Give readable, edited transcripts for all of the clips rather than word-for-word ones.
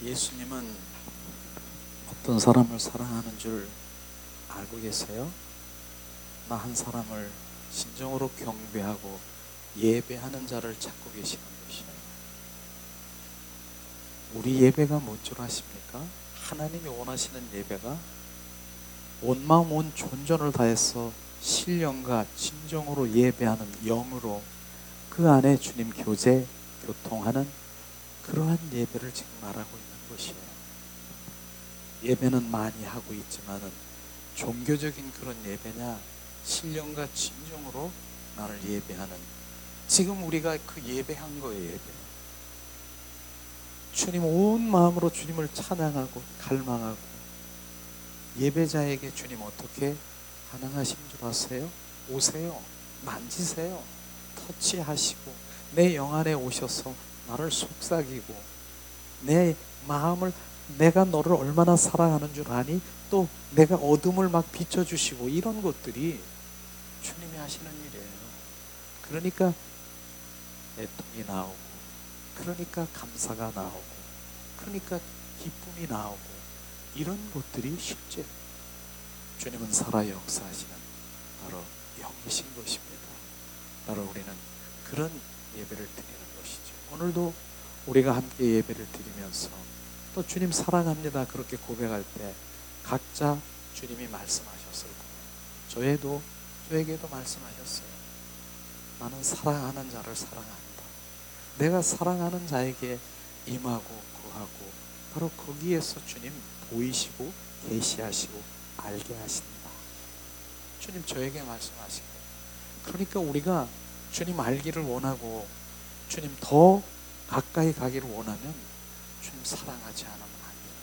예수님은 어떤 사람을 사랑하는 줄 알고 계세요? 나 한 사람을 진정으로 경배하고 예배하는 자를 찾고 계시는 것이에요. 우리 예배가 뭔 줄 아십니까? 하나님이 원하시는 예배가 온 마음 온 존전을 다해서 신령과 진정으로 예배하는 영으로 그 안에 주님 교통하는 그러한 예배를 지금 말하고 있는 것이에요. 예배는 많이 하고 있지만은 종교적인 그런 예배냐, 신령과 진정으로 나를 예배하는, 지금 우리가 그 예배한 거예요. 예배. 주님 온 마음으로 주님을 찬양하고 갈망하고, 예배자에게 주님 어떻게 가능하신 줄 아세요? 오세요, 만지세요, 터치하시고 내 영 안에 오셔서 나를 속삭이고, 내 마음을, 내가 너를 얼마나 사랑하는 줄 아니? 또 내가 어둠을 막 비춰주시고, 이런 것들이 주님이 하시는 일이에요. 그러니까 애통이 나오고, 그러니까 감사가 나오고, 그러니까 기쁨이 나오고, 이런 것들이 실제 주님은 살아 역사하시는 바로 영이신 것입니다. 바로 우리는 그런 예배를 드리는 것이죠. 오늘도 우리가 함께 예배를 드리면서 또 주님 사랑합니다 그렇게 고백할 때 각자 주님이 말씀하셨을 거예요. 저에게도 말씀하셨어요. 나는 사랑하는 자를 사랑한다. 내가 사랑하는 자에게 임하고 구하고, 바로 거기에서 주님 보이시고 계시하시고 알게 하신다. 주님 저에게 말씀하신 거예요. 그러니까 우리가 주님 알기를 원하고 주님 더 가까이 가기를 원하면 주님 사랑하지 않으면 안 돼요.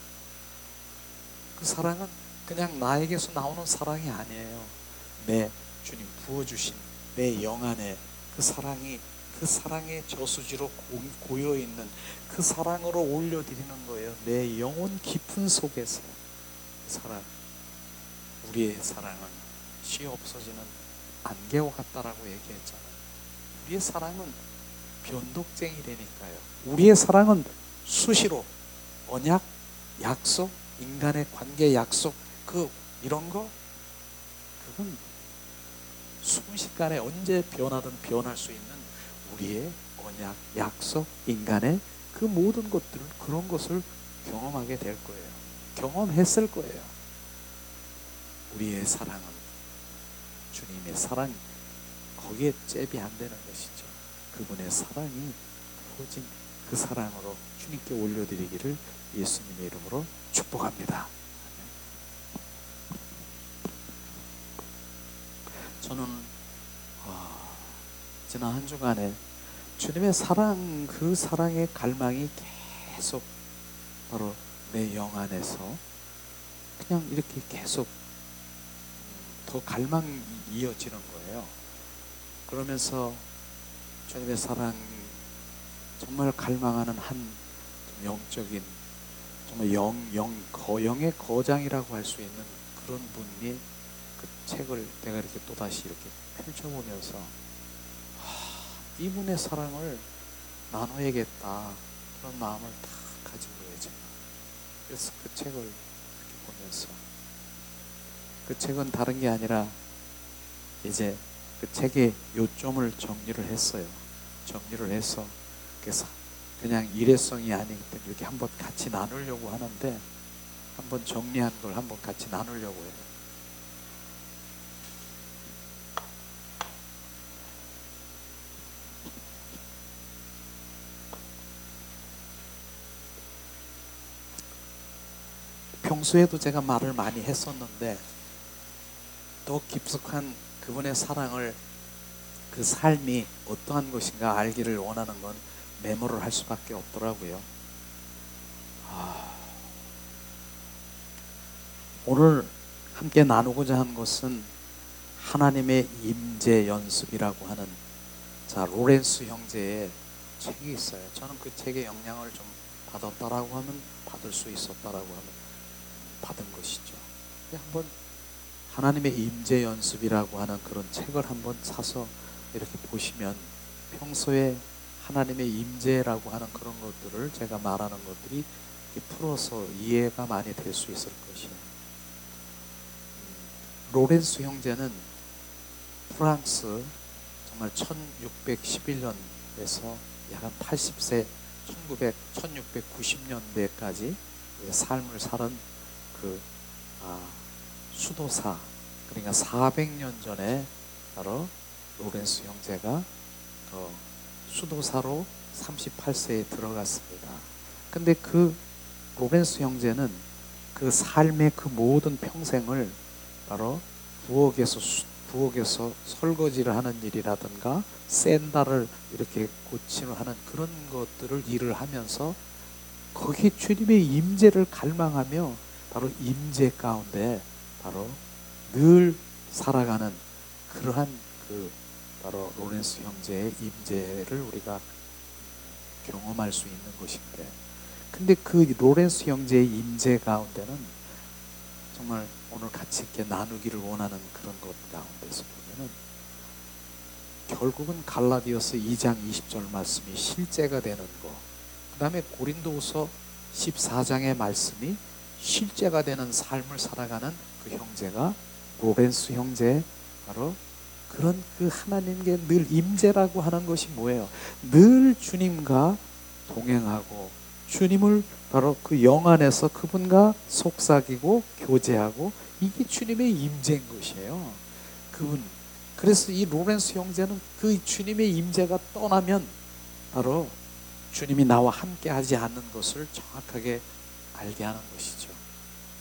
그 사랑은 그냥 나에게서 나오는 사랑이 아니에요. 내 주님 부어주신 내 영 안에 그 사랑이, 그 사랑의 저수지로 고여있는 그 사랑으로 올려드리는 거예요. 내 영혼 깊은 속에서 그 사랑, 우리의 사랑은 쉬 없어지는 안개와 같다라고 얘기했잖아요. 우리의 사랑은 변덕쟁이라니까요. 우리의 사랑은 수시로 언약, 약속, 인간의 관계 약속, 이런 거, 그건 순식간에 언제 변하든 변할 수 있는 우리의 언약, 약속, 인간의 그 모든 것들을, 그런 것을 경험하게 될 거예요. 경험했을 거예요. 우리의 사랑은 주님의 사랑, 거기에 잽이 안 되는 것이죠. 그분의 사랑이 부어진 그 사랑으로 주님께 올려드리기를 예수님의 이름으로 축복합니다. 저는 지난 한 주간에 주님의 사랑, 그 사랑의 갈망이 계속 바로 내 영 안에서 그냥 이렇게 계속 더 갈망이 이어지는 거예요. 그러면서 주님의 사랑 정말 갈망하는 한 영적인, 정말 영의 거장이라고 할 수 있는 그런 분이 그 책을 내가 이렇게 또다시 이렇게 펼쳐보면서 이분의 사랑을 나눠야겠다, 그런 마음을 다 가진 거예요, 제가. 그래서 그 책을 이렇게 보면서, 그 책은 다른 게 아니라 이제 그 책의 요점을 정리를 했어요. 정리를 해서 그래서 그냥 일회성이 아니기 때문에 이렇게 한번 같이 나누려고 하는데, 한번 정리한 걸 한번 같이 나누려고 해요. 평소에도 제가 말을 많이 했었는데 더 깊숙한 그분의 사랑을, 그 삶이 어떠한 것인가 알기를 원하는 건 메모를 할 수밖에 없더라고요. 오늘 함께 나누고자 한 것은 하나님의 임재 연습이라고 하는, 로렌스 형제의 책이 있어요. 저는 그 책의 영향을 좀 받았다라고 하면, 받을 수 있었다라고 하면 받은 것이죠. 한번 하나님의 임재 연습이라고 하는 그런 책을 한번 사서 이렇게 보시면 평소에 하나님의 임재라고 하는 그런 것들을, 제가 말하는 것들이 풀어서 이해가 많이 될 수 있을 것이에요. 로렌스 형제는 프랑스 정말 1611년에서 약 한 80세 1690년대까지 삶을 살은 그 수도사, 그러니까 400년 전에 바로 로렌스 형제가 수도사로 38세에 들어갔습니다. 근데 그 로렌스 형제는 그 삶의 그 모든 평생을 바로 부엌에서 설거지를 하는 일이라든가 샌달을 이렇게 고치는 하는 그런 것들을 일을 하면서 거기 주님의 임재를 갈망하며 바로 임재 가운데 바로 늘 살아가는 그러한 그 바로 로렌스 형제의 임재를 우리가 경험할 수 있는 것인데, 근데 그 로렌스 형제의 임재 가운데는 정말 오늘 같이 이렇게 나누기를 원하는 그런 것 가운데서 보면은 결국은 갈라디아서 2장 20절 말씀이 실제가 되는 거, 그 다음에 고린도후서 14장의 말씀이 실제가 되는 삶을 살아가는 그 형제가 로렌스 형제, 바로 그런 그 하나님께 늘 임재라고 하는 것이 뭐예요? 늘 주님과 동행하고 주님을 바로 그 영 안에서 그분과 속삭이고 교제하고, 이게 주님의 임재인 것이에요. 그래서 이 로렌스 형제는 그 주님의 임재가 떠나면 바로 주님이 나와 함께 하지 않는 것을 정확하게 알게 하는 것이죠.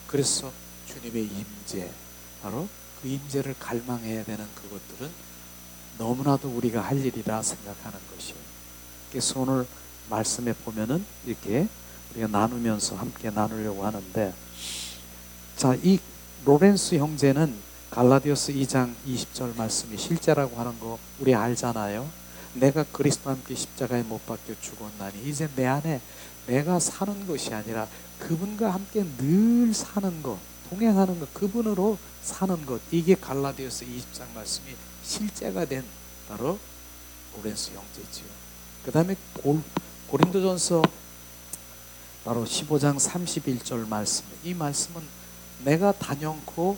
그래서 주님의 임재, 바로 그 임재를 갈망해야 되는 그것들은 너무나도 우리가 할 일이라 생각하는 것이에요. 그래서 오늘 말씀에 보면은 이렇게 우리가 나누면서 함께 나누려고 하는데, 자, 이 로렌스 형제는 갈라디아서 2장 20절 말씀이 실제라고 하는 거 우리 알잖아요. 내가 그리스도와 함께 십자가에 못 박혀 죽었나니 이제 내 안에 내가 사는 것이 아니라 그분과 함께 늘 사는 것, 동행하는 것, 그분으로 사는 것, 이게 갈라디아서 20장 말씀이 실제가 된 바로 로렌스 형제지요. 그 다음에 고린도전서 바로 15장 31절 말씀, 이 말씀은 내가 단연코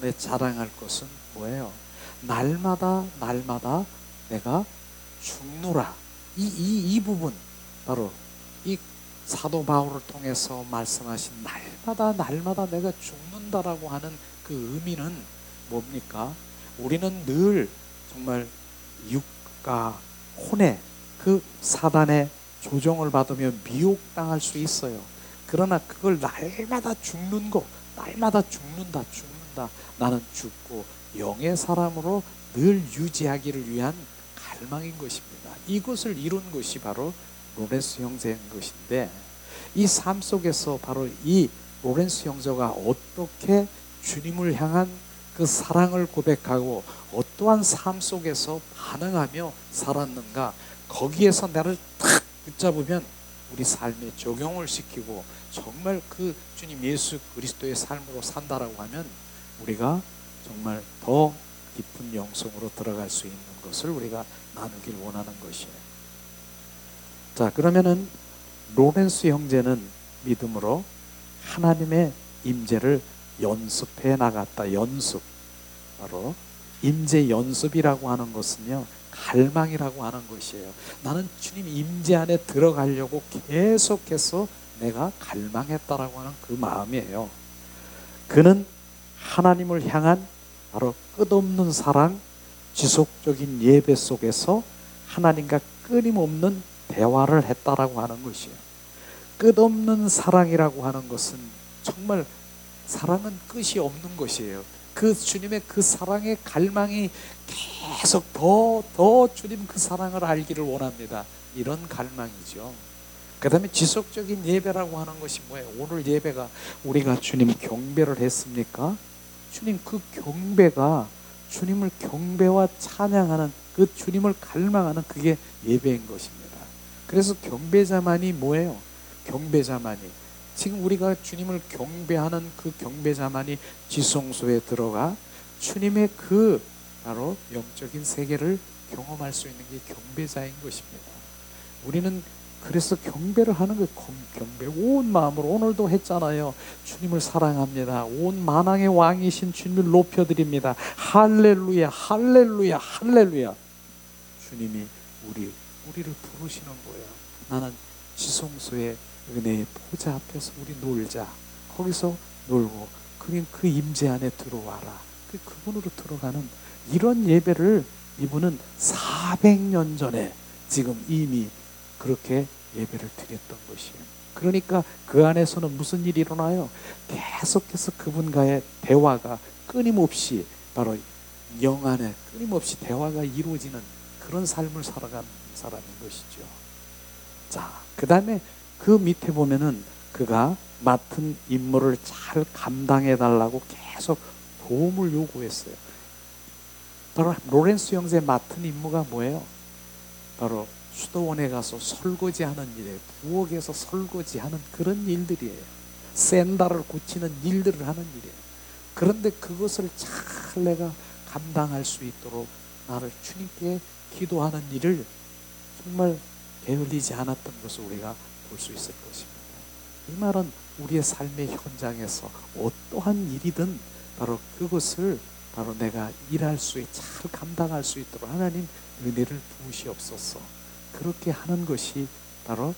내 자랑할 것은 뭐예요? 날마다 내가 죽노라. 이 부분, 바로 이 사도 바울을 통해서 말씀하신 날마다 내가 죽는다라고 하는 그 의미는 뭡니까? 우리는 늘 정말 육과 혼의 그 사단의 조종을 받으며 미혹당할 수 있어요. 그러나 그걸 날마다 죽는다. 나는 죽고 영의 사람으로 늘 유지하기를 위한 갈망인 것입니다. 이것을 이룬 것이 바로 로렌스 형제인 것인데, 이 삶 속에서 바로 이 로렌스 형제가 어떻게 주님을 향한 그 사랑을 고백하고 어떠한 삶 속에서 반응하며 살았는가, 거기에서 나를 탁 붙잡으면 우리 삶에 적용을 시키고 정말 그 주님 예수 그리스도의 삶으로 산다라고 하면 우리가 정말 더 깊은 영성으로 들어갈 수 있는 것을 우리가 나누길 원하는 것이에요. 자, 그러면은 로렌스 형제는 믿음으로 하나님의 임재를 연습해 나갔다. 바로 임재 연습이라고 하는 것은요, 갈망이라고 하는 것이에요. 나는 주님 임재 안에 들어가려고 계속해서 내가 갈망했다라고 하는 그 마음이에요. 그는 하나님을 향한 바로 끝없는 사랑, 지속적인 예배 속에서 하나님과 끊임없는 대화를 했다라고 하는 것이에요. 끝없는 사랑이라고 하는 것은 정말 사랑은 끝이 없는 것이에요. 그 주님의 그 사랑의 갈망이 계속 더 주님 그 사랑을 알기를 원합니다. 이런 갈망이죠. 그 다음에 지속적인 예배라고 하는 것이 뭐예요? 오늘 예배가 우리가 주님 경배를 했습니까? 주님 그 경배가 주님을 경배와 찬양하는 그 주님을 갈망하는 그게 예배인 것입니다. 그래서 경배자만이 뭐예요? 경배자만이 지금 우리가 주님을 경배하는 그 경배자만이 지성소에 들어가 주님의 그 바로 영적인 세계를 경험할 수 있는 게 경배자인 것입니다. 우리는 그래서 경배를 하는 거예요. 경배 온 마음으로. 오늘도 했잖아요. 주님을 사랑합니다. 온 만왕의 왕이신 주님을 높여드립니다. 할렐루야 할렐루야 할렐루야. 주님이 우리를 부르시는 거예요. 나는 지성소의 은혜의 보좌 앞에서 우리 놀자. 거기서 놀고 그 임재 안에 들어와라. 그분으로 들어가는 이런 예배를 이분은 400년 전에 지금 이미 그렇게 예배를 드렸던 것이에요. 그러니까 그 안에서는 무슨 일이 일어나요? 계속해서 그분과의 대화가 끊임없이 바로 영 안에 끊임없이 대화가 이루어지는 그런 삶을 살아가는 사람인 것이죠. 자, 그 다음에 그 밑에 보면은 그가 맡은 임무를 잘 감당해 달라고 계속 도움을 요구했어요. 바로 로렌스 형제의 맡은 임무가 뭐예요? 바로 수도원에 가서 설거지하는 일이에요. 부엌에서 설거지하는 그런 일들이에요. 샌다를 고치는 일들을 하는 일이에요. 그런데 그것을 잘 내가 감당할 수 있도록 나를 주님께 기도하는 일을 정말 게을리지 않았던 것을 우리가 볼 수 있을 것입니다. 이 말은 우리의 삶의 현장에서 어떠한 일이든 바로 그것을 바로 내가 일할 수 있게 잘 감당할 수 있도록 하나님 은혜를 부으시옵소서. 그렇게 하는 것이 바로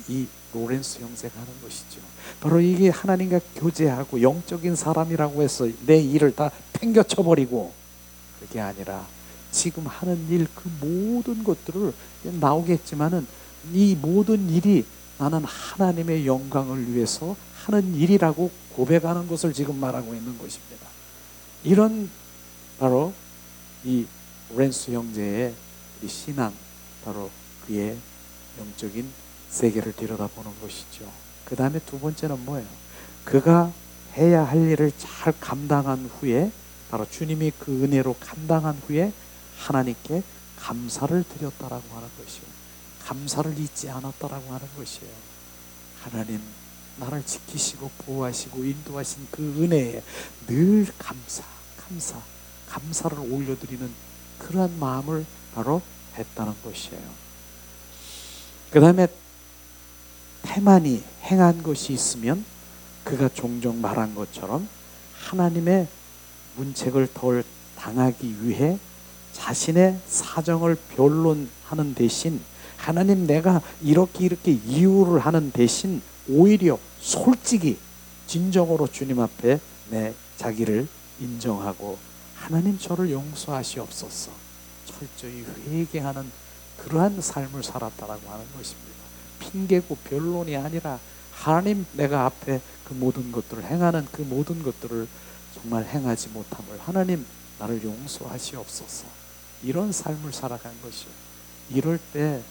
이 로렌스 형제가 하는 것이죠. 바로 이게 하나님과 교제하고 영적인 사람이라고 해서 내 일을 다 팽겨쳐버리고 그게 아니라 지금 하는 일 그 모든 것들을 나오겠지만은 이 모든 일이 나는 하나님의 영광을 위해서 하는 일이라고 고백하는 것을 지금 말하고 있는 것입니다. 이런 바로 이 로렌스 형제의 신앙, 바로 그의 영적인 세계를 들여다보는 것이죠. 그 다음에 두 번째는 뭐예요? 그가 해야 할 일을 잘 감당한 후에 바로 주님이 그 은혜로 감당한 후에 하나님께 감사를 드렸다라고 하는 것이요. 감사를 잊지 않았다라고 하는 것이에요. 하나님 나를 지키시고 보호하시고 인도하신 그 은혜에 늘 감사를 올려드리는 그러한 마음을 바로 했다는 것이에요. 그 다음에 태만이 행한 것이 있으면 그가 종종 말한 것처럼 하나님의 문책을 덜 당하기 위해 자신의 사정을 변론하는 대신 하나님 내가 이렇게 이유를 하는 대신 오히려 솔직히 진정으로 주님 앞에 내 자기를 인정하고 하나님 저를 용서하시옵소서 철저히 회개하는 그러한 삶을 살았다라고 하는 것입니다. 핑계고 변론이 아니라 하나님 내가 앞에 그 모든 것들을 행하는 그 모든 것들을 정말 행하지 못함을 하나님 나를 용서하시옵소서 이런 삶을 살아간 것이요. 이럴 때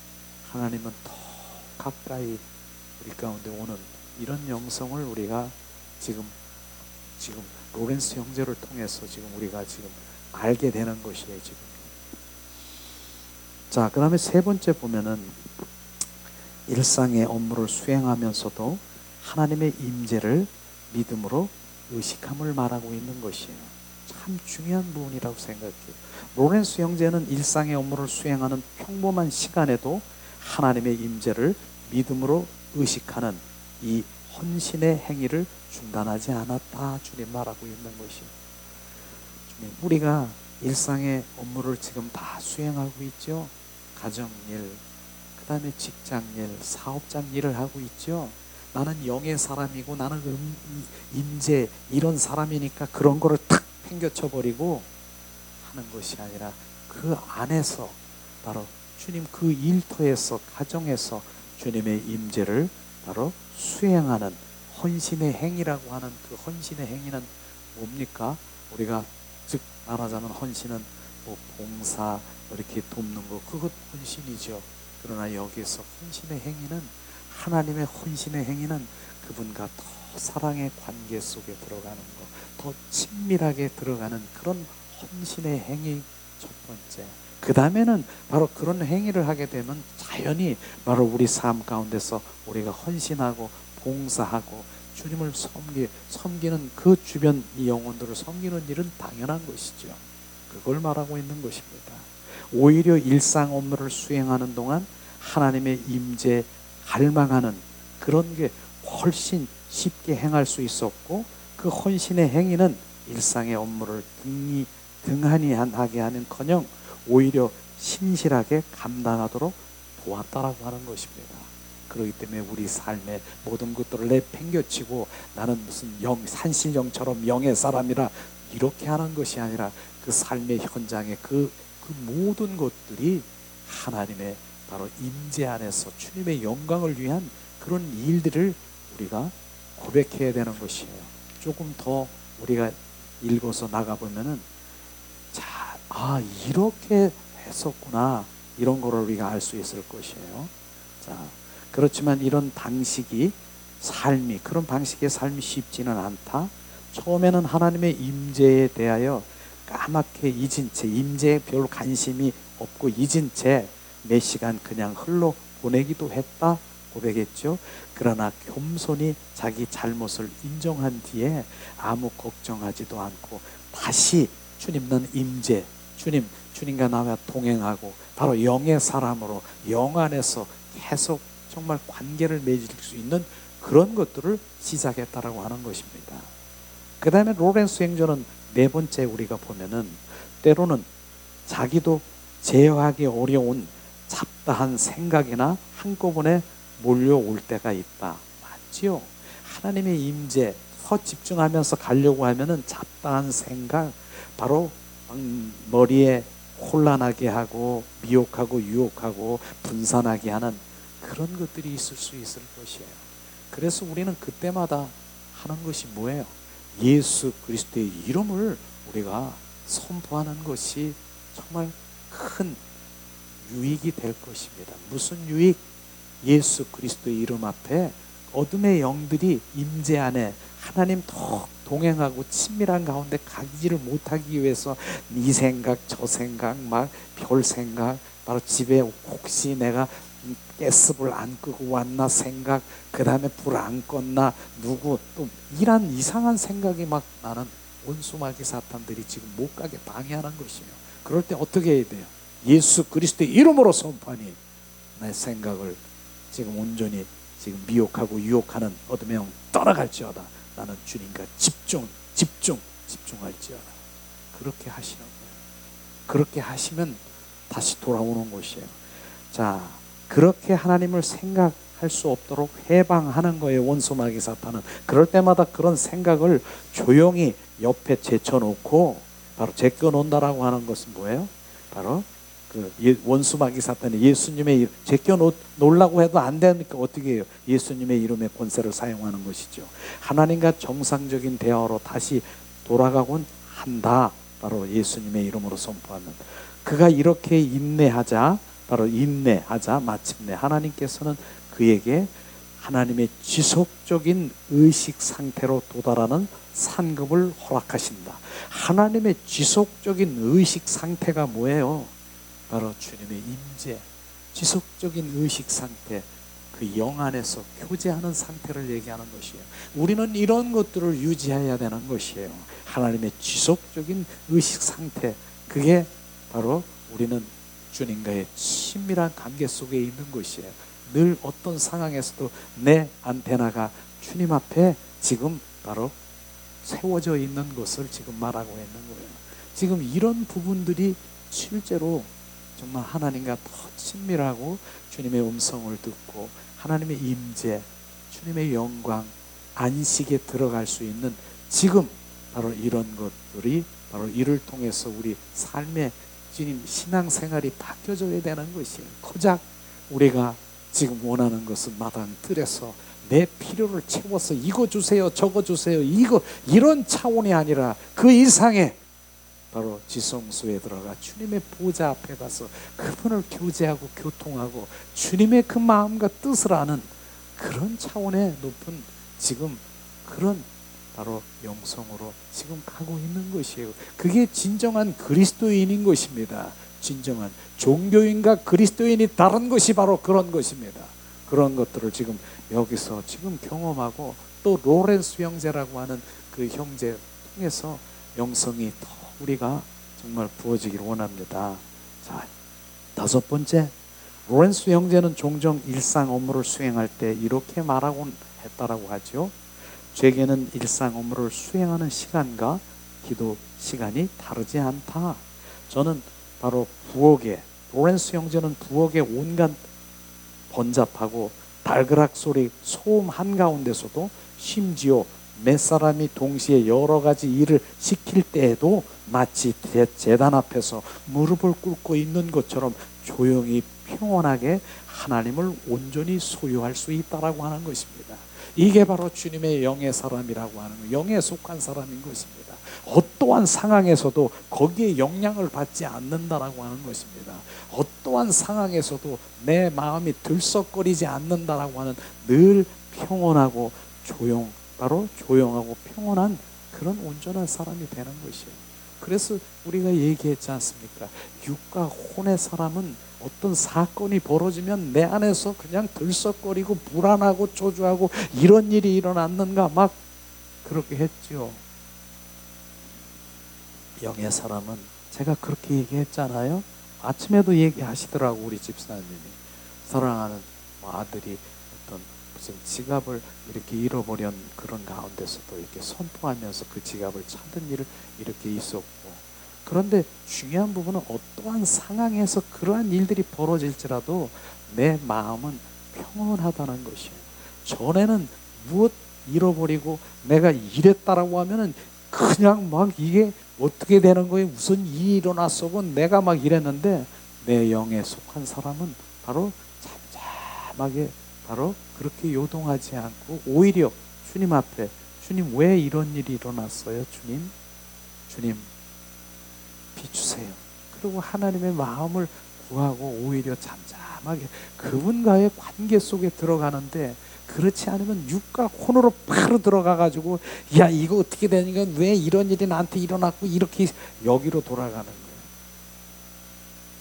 하나님은 더 가까이 우리 가운데 오는 이런 영성을 우리가 지금 로렌스 형제를 통해서 지금 우리가 지금 알게 되는 것이에요. 지금. 자, 그다음에 세 번째 보면은 일상의 업무를 수행하면서도 하나님의 임재를 믿음으로 의식함을 말하고 있는 것이에요. 참 중요한 부분이라고 생각해요. 로렌스 형제는 일상의 업무를 수행하는 평범한 시간에도 하나님의 임재를 믿음으로 의식하는 이 헌신의 행위를 중단하지 않았다 주님 말하고 있는 것이에요. 주님, 우리가 일상의 업무를 지금 다 수행하고 있죠. 가정일, 그 다음에 직장일, 사업장 일을 하고 있죠. 나는 영의 사람이고 나는 임재 이런 사람이니까 그런 거를 탁 팽겨쳐버리고 하는 것이 아니라 그 안에서 바로 주님 그 일터에서 가정에서 주님의 임재를 바로 수행하는 헌신의 행위라고 하는 그 헌신의 행위는 뭡니까? 우리가 즉 말하자면 헌신은 뭐 봉사 이렇게 돕는 거 그것 헌신이죠. 그러나 여기에서 헌신의 행위는 하나님의 헌신의 행위는 그분과 더 사랑의 관계 속에 들어가는 거, 더 친밀하게 들어가는 그런 헌신의 행위 첫 번째. 그 다음에는 바로 그런 행위를 하게 되면 자연히 바로 우리 삶 가운데서 우리가 헌신하고 봉사하고 주님을 섬기는 그 주변 영혼들을 섬기는 일은 당연한 것이죠. 그걸 말하고 있는 것입니다. 오히려 일상 업무를 수행하는 동안 하나님의 임재 갈망하는 그런 게 훨씬 쉽게 행할 수 있었고, 그 헌신의 행위는 일상의 업무를 등한히 하게 하는커녕 오히려 신실하게 감당하도록 도왔다라고 하는 것입니다. 그렇기 때문에 우리 삶의 모든 것들을 내팽개치고 나는 무슨 산신령처럼 영의 사람이라 이렇게 하는 것이 아니라, 그 삶의 현장에 그 모든 것들이 하나님의 바로 임재 안에서 주님의 영광을 위한 그런 일들을 우리가 고백해야 되는 것이에요. 조금 더 우리가 읽어서 나가보면은, 이렇게 했었구나, 이런 거를 우리가 알 수 있을 것이에요. 그렇지만 이런 방식이 그런 방식의 삶이 쉽지는 않다. 처음에는 하나님의 임재에 대하여 까맣게 잊은 채, 임재에 별 관심이 없고 잊은 채 몇 시간 그냥 흘러 보내기도 했다 고백했죠. 그러나 겸손히 자기 잘못을 인정한 뒤에 아무 걱정하지도 않고 다시 주님은 임재, 주님과 나와 동행하고 바로 영의 사람으로 영 안에서 계속 정말 관계를 맺을 수 있는 그런 것들을 시작했다라고 하는 것입니다. 그 다음에 로렌스 행전은 네 번째 우리가 보면은, 때로는 자기도 제어하기 어려운 잡다한 생각이나 한꺼번에 몰려올 때가 있다. 맞지요? 하나님의 임재 더 집중하면서 가려고 하면은 잡다한 생각, 바로 머리에 혼란하게 하고 미혹하고 유혹하고 분산하게 하는 그런 것들이 있을 수 있을 것이에요. 그래서 우리는 그때마다 하는 것이 뭐예요? 예수 그리스도의 이름을 우리가 선포하는 것이 정말 큰 유익이 될 것입니다. 무슨 유익? 예수 그리스도의 이름 앞에 어둠의 영들이 임재 안에 하나님 더 동행하고 친밀한 가운데 가지를 못하기 위해서 이 생각 저 생각 막 별 생각, 바로 집에 혹시 내가 가스불 안 끄고 왔나 생각, 그 다음에 불 안 껐나, 누구 또 이런 이상한 생각이 막 나는 원수마귀 사탄들이 지금 못 가게 방해하는 것이에요. 그럴 때 어떻게 해야 돼요? 예수 그리스도의 이름으로 선포하니 내 생각을 지금 온전히 지금 미혹하고 유혹하는 어둠의 영 떠나갈지어다. 나는 주님과 집중할지어다. 그렇게 하시는 거예요. 그렇게 하시면 다시 돌아오는 것이에요. 그렇게 하나님을 생각할 수 없도록 해방하는 거예요. 원수마귀 사탄은. 그럴 때마다 그런 생각을 조용히 옆에 제쳐놓고, 바로 제껴놓는다라고 하는 것은 뭐예요? 바로 원수마귀 사탄이 예수님의 이름 제껴놓으려고 해도 안 되니까 어떻게 해요? 예수님의 이름의 권세를 사용하는 것이죠. 하나님과 정상적인 대화로 다시 돌아가곤 한다. 바로 예수님의 이름으로 선포하면. 그가 이렇게 인내하자 마침내 하나님께서는 그에게 하나님의 지속적인 의식 상태로 도달하는 상급을 허락하신다. 하나님의 지속적인 의식 상태가 뭐예요? 바로 주님의 임재, 지속적인 의식 상태, 그 영 안에서 교제하는 상태를 얘기하는 것이에요. 우리는 이런 것들을 유지해야 되는 것이에요. 하나님의 지속적인 의식 상태, 그게 바로 우리는 주님과의 친밀한 관계 속에 있는 것이에요. 늘 어떤 상황에서도 내 안테나가 주님 앞에 지금 바로 세워져 있는 것을 지금 말하고 있는 거예요. 지금 이런 부분들이 실제로 정말 하나님과 더 친밀하고 주님의 음성을 듣고 하나님의 임재, 주님의 영광, 안식에 들어갈 수 있는 지금 바로 이런 것들이 바로 이를 통해서 우리 삶의 주님 신앙생활이 바뀌어져야 되는 것이에요. 고작 우리가 지금 원하는 것은 마당 뜰에서 내 필요를 채워서 이거 주세요 저거 주세요 이런 차원이 아니라 그 이상의 바로 지성소에 들어가 주님의 보좌 앞에 가서 그분을 교제하고 교통하고 주님의 그 마음과 뜻을 아는 그런 차원의 높은 지금 그런 바로 영성으로 지금 가고 있는 것이에요. 그게 진정한 그리스도인인 것입니다. 진정한 종교인과 그리스도인이 다른 것이 바로 그런 것입니다. 그런 것들을 지금 여기서 지금 경험하고 또 로렌스 형제라고 하는 그 형제 통해서 영성이 더 우리가 정말 부어지기를 원합니다. 자, 다섯 번째, 로렌스 형제는 종종 일상 업무를 수행할 때 이렇게 말하곤 했다라고 하죠. 제게는 일상 업무를 수행하는 시간과 기도 시간이 다르지 않다. 저는 바로 부엌에, 로렌스 형제는 부엌에 온갖 번잡하고 달그락 소리, 소음 한가운데서도 심지어 몇 사람이 동시에 여러 가지 일을 시킬 때에도 마치 제단 앞에서 무릎을 꿇고 있는 것처럼 조용히 평온하게 하나님을 온전히 소유할 수 있다라고 하는 것입니다. 이게 바로 주님의 영의 사람이라고 하는 거예요. 영에 속한 사람인 것입니다. 어떠한 상황에서도 거기에 영향을 받지 않는다라고 하는 것입니다. 어떠한 상황에서도 내 마음이 들썩거리지 않는다라고 하는 늘 평온하고 바로 조용하고 평온한 그런 온전한 사람이 되는 것이에요. 그래서 우리가 얘기했지 않습니까? 육과 혼의 사람은 어떤 사건이 벌어지면 내 안에서 그냥 들썩거리고 불안하고 초조하고 이런 일이 일어났는가 막 그렇게 했죠. 영의 사람은 제가 그렇게 얘기했잖아요. 아침에도 얘기하시더라고 우리 집사님이. 사랑하는 아들이 어떤 무슨 지갑을 이렇게 잃어버린 그런 가운데서도 이렇게 선포하면서 그 지갑을 찾은 일을 이렇게 있었고, 그런데 중요한 부분은 어떠한 상황에서 그러한 일들이 벌어질지라도 내 마음은 평온하다는 것이에요. 전에는 무엇 잃어버리고 내가 이랬다라고 하면은 그냥 막 이게 어떻게 되는 거예요? 무슨 일이 일어났어? 내가 막 이랬는데 내 영에 속한 사람은 바로 잠잠하게 바로 그렇게 요동하지 않고 오히려 주님 앞에, 주님 왜 이런 일이 일어났어요? 주님 비추세요. 그리고 하나님의 마음을 구하고 오히려 잠잠하게 그분과의 관계 속에 들어가는데, 그렇지 않으면 육과 혼으로 바로 들어가가지고 야 이거 어떻게 되니까 왜 이런 일이 나한테 일어났고 이렇게 여기로 돌아가는 거예요.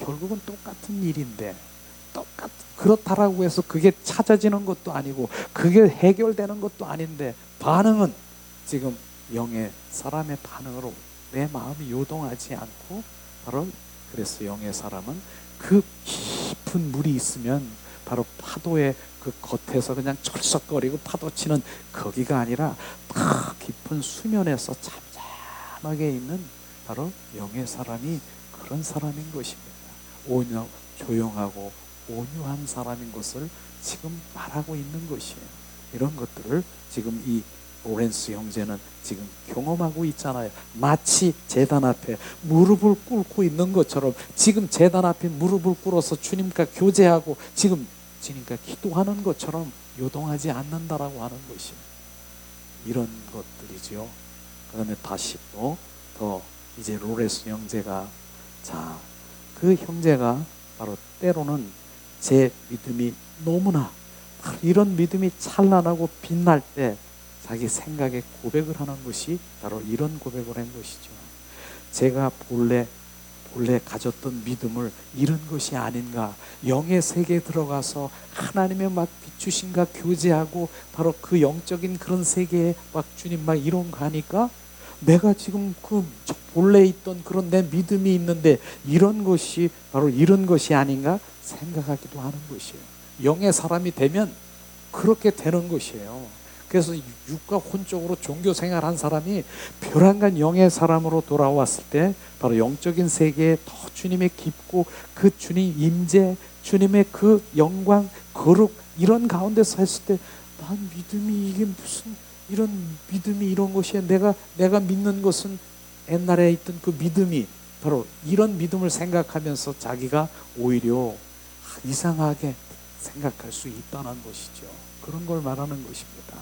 결국은 똑같은 일인데 그렇다라고 해서 그게 찾아지는 것도 아니고 그게 해결되는 것도 아닌데 반응은 지금 영의 사람의 반응으로 내 마음이 요동하지 않고, 바로 그래서 영의 사람은 그 깊은 물이 있으면 바로 파도의 그 겉에서 그냥 철썩거리고 파도 치는 거기가 아니라 더 깊은 수면에서 잠잠하게 있는 바로 영의 사람이 그런 사람인 것입니다. 조용하고 온유한 사람인 것을 지금 말하고 있는 것이에요. 이런 것들을 지금 이 로렌스 형제는 지금 경험하고 있잖아요. 마치 제단 앞에 무릎을 꿇고 있는 것처럼 지금 제단 앞에 무릎을 꿇어서 주님과 교제하고 지금 주님과 기도하는 것처럼 요동하지 않는다라고 하는 것이 이런 것들이죠. 그 다음에 다시 또 더 이제 로렌스 형제가 그 형제가 바로 때로는 제 믿음이 너무나 이런 믿음이 찬란하고 빛날 때 자기 생각에 고백을 하는 것이 바로 이런 고백을 한 것이죠. 제가 본래 가졌던 믿음을 잃은 것이 아닌가. 영의 세계에 들어가서 하나님의 막 비추심과 교제하고 바로 그 영적인 그런 세계에 막 주님 막 이런 거 하니까 내가 지금 그 본래 있던 그런 내 믿음이 있는데 이런 것이 바로 이런 것이 아닌가 생각하기도 하는 것이에요. 영의 사람이 되면 그렇게 되는 것이에요. 그래서 육과 혼 쪽으로 종교 생활한 사람이 벼랑간 영의 사람으로 돌아왔을 때 바로 영적인 세계에 더 주님의 깊고 그 주님 임재, 주님의 그 영광, 거룩 이런 가운데서 했을 때 난 믿음이 이게 무슨 이런 믿음이 이런 것이야. 내가 믿는 것은 옛날에 있던 그 믿음이 바로 이런 믿음을 생각하면서 자기가 오히려 이상하게 생각할 수 있다는 것이죠. 그런 걸 말하는 것입니다.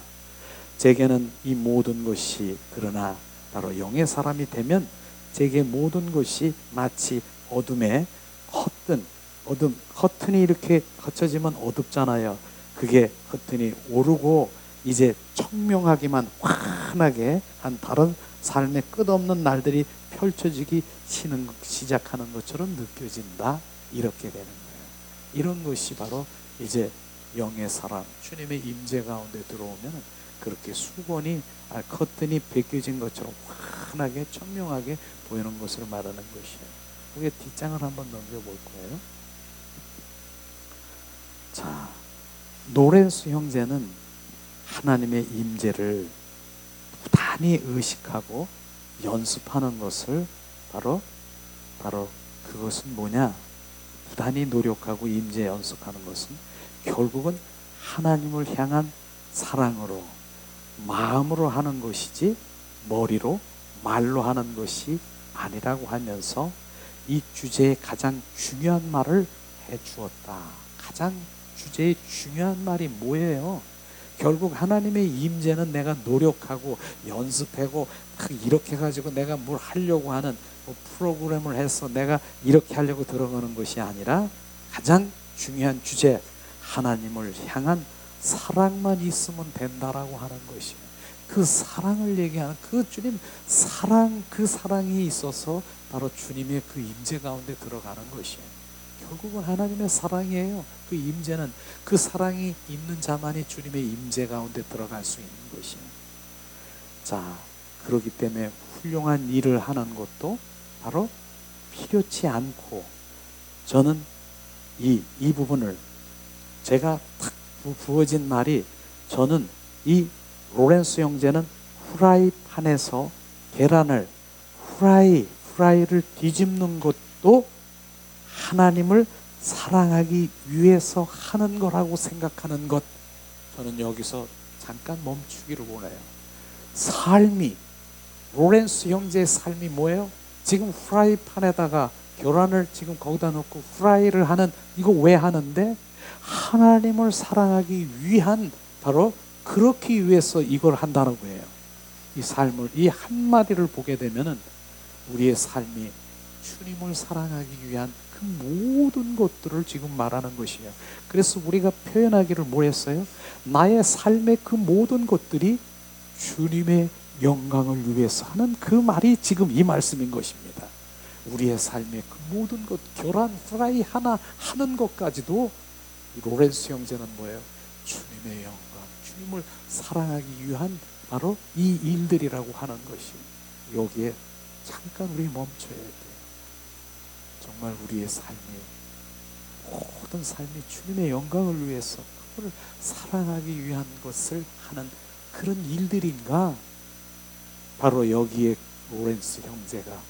제게는 이 모든 것이 그러나 바로 영의 사람이 되면 제게 모든 것이 마치 어둠에 커튼이 이렇게 걷혀지면 어둡잖아요. 그게 커튼이 오르고 이제 청명하기만 환하게 한 다른 삶의 끝없는 날들이 펼쳐지기 시작하는 것처럼 느껴진다. 이렇게 되는 거예요. 이런 것이 바로 이제 영의 사람, 주님의 임재 가운데 들어오면 그렇게 수건이 커튼이 벗겨진 것처럼 환하게 청명하게 보이는 것을 말하는 것이에요. 그게 뒷장을 한번 넘겨볼 거예요. 자, 노렌스 형제는 하나님의 임재를 부단히 의식하고 연습하는 것을 바로 그것은 뭐냐? 부단히 노력하고 임재 연습하는 것은 결국은 하나님을 향한 사랑으로, 마음으로 하는 것이지 머리로, 말로 하는 것이 아니라고 하면서 이 주제의 가장 중요한 말을 해주었다. 가장 주제의 중요한 말이 뭐예요? 결국 하나님의 임재는 내가 노력하고 연습하고 이렇게 가지고 내가 뭘 하려고 하는 프로그램을 해서 내가 이렇게 하려고 들어가는 것이 아니라 가장 중요한 주제, 하나님을 향한 사랑만 있으면 된다라고 하는 것이에요. 그 사랑을 얘기하는 그 주님 사랑, 그 사랑이 있어서 바로 주님의 그 임재 가운데 들어가는 것이에요. 결국은 하나님의 사랑이에요. 그 임재는, 그 사랑이 있는 자만이 주님의 임재 가운데 들어갈 수 있는 것이에요. 자, 그렇기 때문에 훌륭한 일을 하는 것도 바로 필요치 않고, 저는 이 부분을 제가 탁 부어진 말이, 저는 이 로렌스 형제는 후라이팬에서 계란을 후라이를 뒤집는 것도 하나님을 사랑하기 위해서 하는 거라고 생각하는 것, 저는 여기서 잠깐 멈추기를 원해요. 삶이, 로렌스 형제의 삶이 뭐예요? 지금 후라이팬에다가 계란을 지금 거기다 넣고 후라이를 하는, 이거 왜 하는데? 하나님을 사랑하기 위한, 바로 그렇기 위해서 이걸 한다는 거예요. 이 삶을, 이 한마디를 보게 되면은 우리의 삶이 주님을 사랑하기 위한 그 모든 것들을 지금 말하는 것이에요. 그래서 우리가 표현하기를 뭐 했어요? 나의 삶의 그 모든 것들이 주님의 영광을 위해서 하는 그 말이 지금 이 말씀인 것입니다. 우리의 삶의 그 모든 것, 계란 후라이 하나 하는 것까지도 로렌스 형제는 뭐예요? 주님의 영광, 주님을 사랑하기 위한 바로 이 일들이라고 하는 것이에요. 여기에 잠깐 우리 멈춰야 돼요. 정말 우리의 삶이, 모든 삶이 주님의 영광을 위해서 그걸 사랑하기 위한 것을 하는 그런 일들인가? 바로 여기에 로렌스 형제가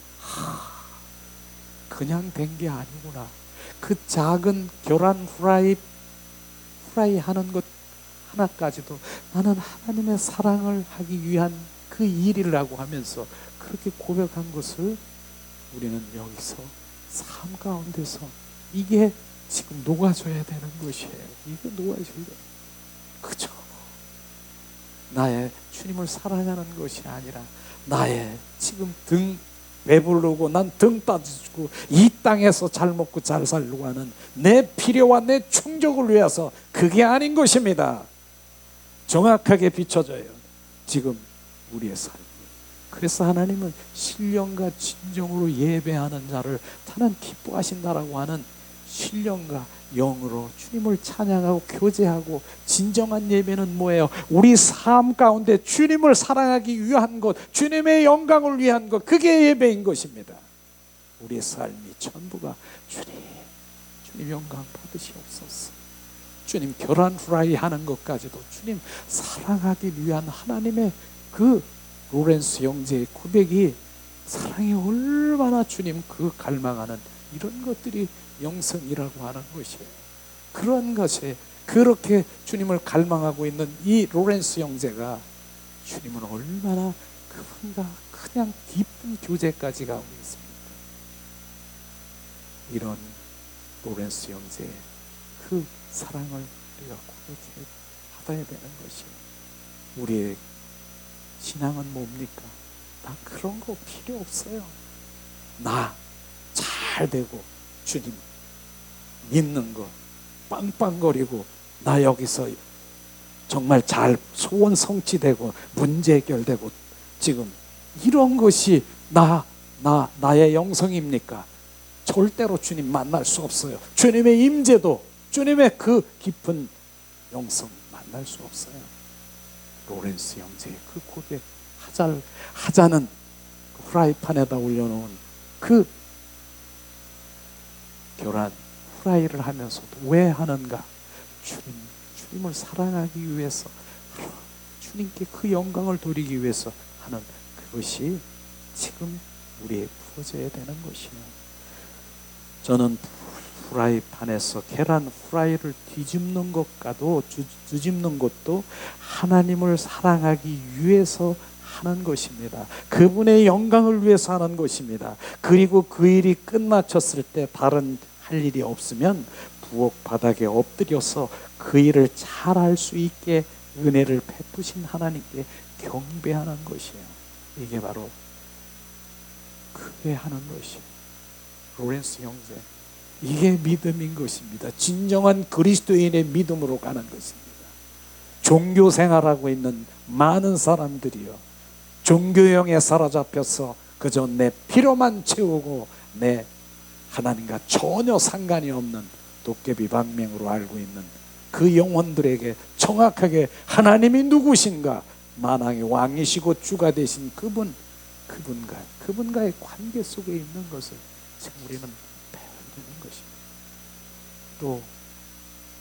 그냥 된 게 아니구나. 그 작은 계란 후라이 하는 것 하나까지도 나는 하나님의 사랑을 하기 위한 그 일이라고 하면서 그렇게 고백한 것을 우리는 여기서 삶 가운데서 이게 지금 녹아줘야 되는 것이에요. 이게 녹아줘야 돼. 그죠? 나의 주님을 사랑하는 것이 아니라 나의 지금 등 배부르고 난 등 따지고 이 땅에서 잘 먹고 잘 살려고 하는 내 필요와 내 충족을 위해서, 그게 아닌 것입니다. 정확하게 비춰져요, 지금 우리의 삶이. 그래서 하나님은 신령과 진정으로 예배하는 자를 하나님 기뻐하신다라고 하는 신령과 영으로 주님을 찬양하고 교제하고, 진정한 예배는 뭐예요? 우리 삶 가운데 주님을 사랑하기 위한 것, 주님의 영광을 위한 것, 그게 예배인 것입니다. 우리의 삶이 전부가 주님 영광 받으시옵소서. 주님 계란 후라이 하는 것까지도 주님 사랑하기 위한 하나님의 그 로렌스 형제의 고백이, 사랑이 얼마나 주님 그 갈망하는 이런 것들이 영성이라고 하는 것이에요. 그런 것에 그렇게 주님을 갈망하고 있는 이 로렌스 형제가 주님은 얼마나 그분과 그냥 깊은 교제까지 가고 있습니다. 이런 로렌스 형제의 그 사랑을 우리가 고백해 받아야 되는 것이에요. 우리의 신앙은 뭡니까? 나 그런 거 필요 없어요. 나 잘 되고 주님 믿는 거 빵빵거리고, 나 여기서 정말 잘 소원 성취되고 문제 해결되고, 지금 이런 것이 나의 영성입니까? 절대로 주님 만날 수 없어요. 주님의 임재도, 주님의 그 깊은 영성 만날 수 없어요. 로렌스 형제의 그 고백 하자는 후라이팬에다 올려놓은 그 계란 후라이를 하면서도 왜 하는가? 주님을 사랑하기 위해서, 주님께 그 영광을 돌리기 위해서 하는 그것이 지금 우리의 부어져야 되는 것이에요. 저는 프라이팬에서 계란 프라이를 뒤집는 것도 하나님을 사랑하기 위해서 하는 것입니다. 그분의 영광을 위해서 하는 것입니다. 그리고 그 일이 끝마쳤을 때 다른 할 일이 없으면 부엌 바닥에 엎드려서 그 일을 잘 할 수 있게 은혜를 베푸신 하나님께 경배하는 것이에요. 이게 바로 크게 하는 것이에요. 로렌스 형제, 이게 믿음인 것입니다. 진정한 그리스도인의 믿음으로 가는 것입니다. 종교 생활하고 있는 많은 사람들이요, 종교형에 사로잡혀서 그저 내 필요만 채우고 내 하나님과 전혀 상관이 없는 도깨비 방맹으로 알고 있는 그 영혼들에게 정확하게 하나님이 누구신가, 만왕의 왕이시고 주가 되신 그분과의 관계 속에 있는 것을 지금 우리는 배워야 되는 것입니다. 또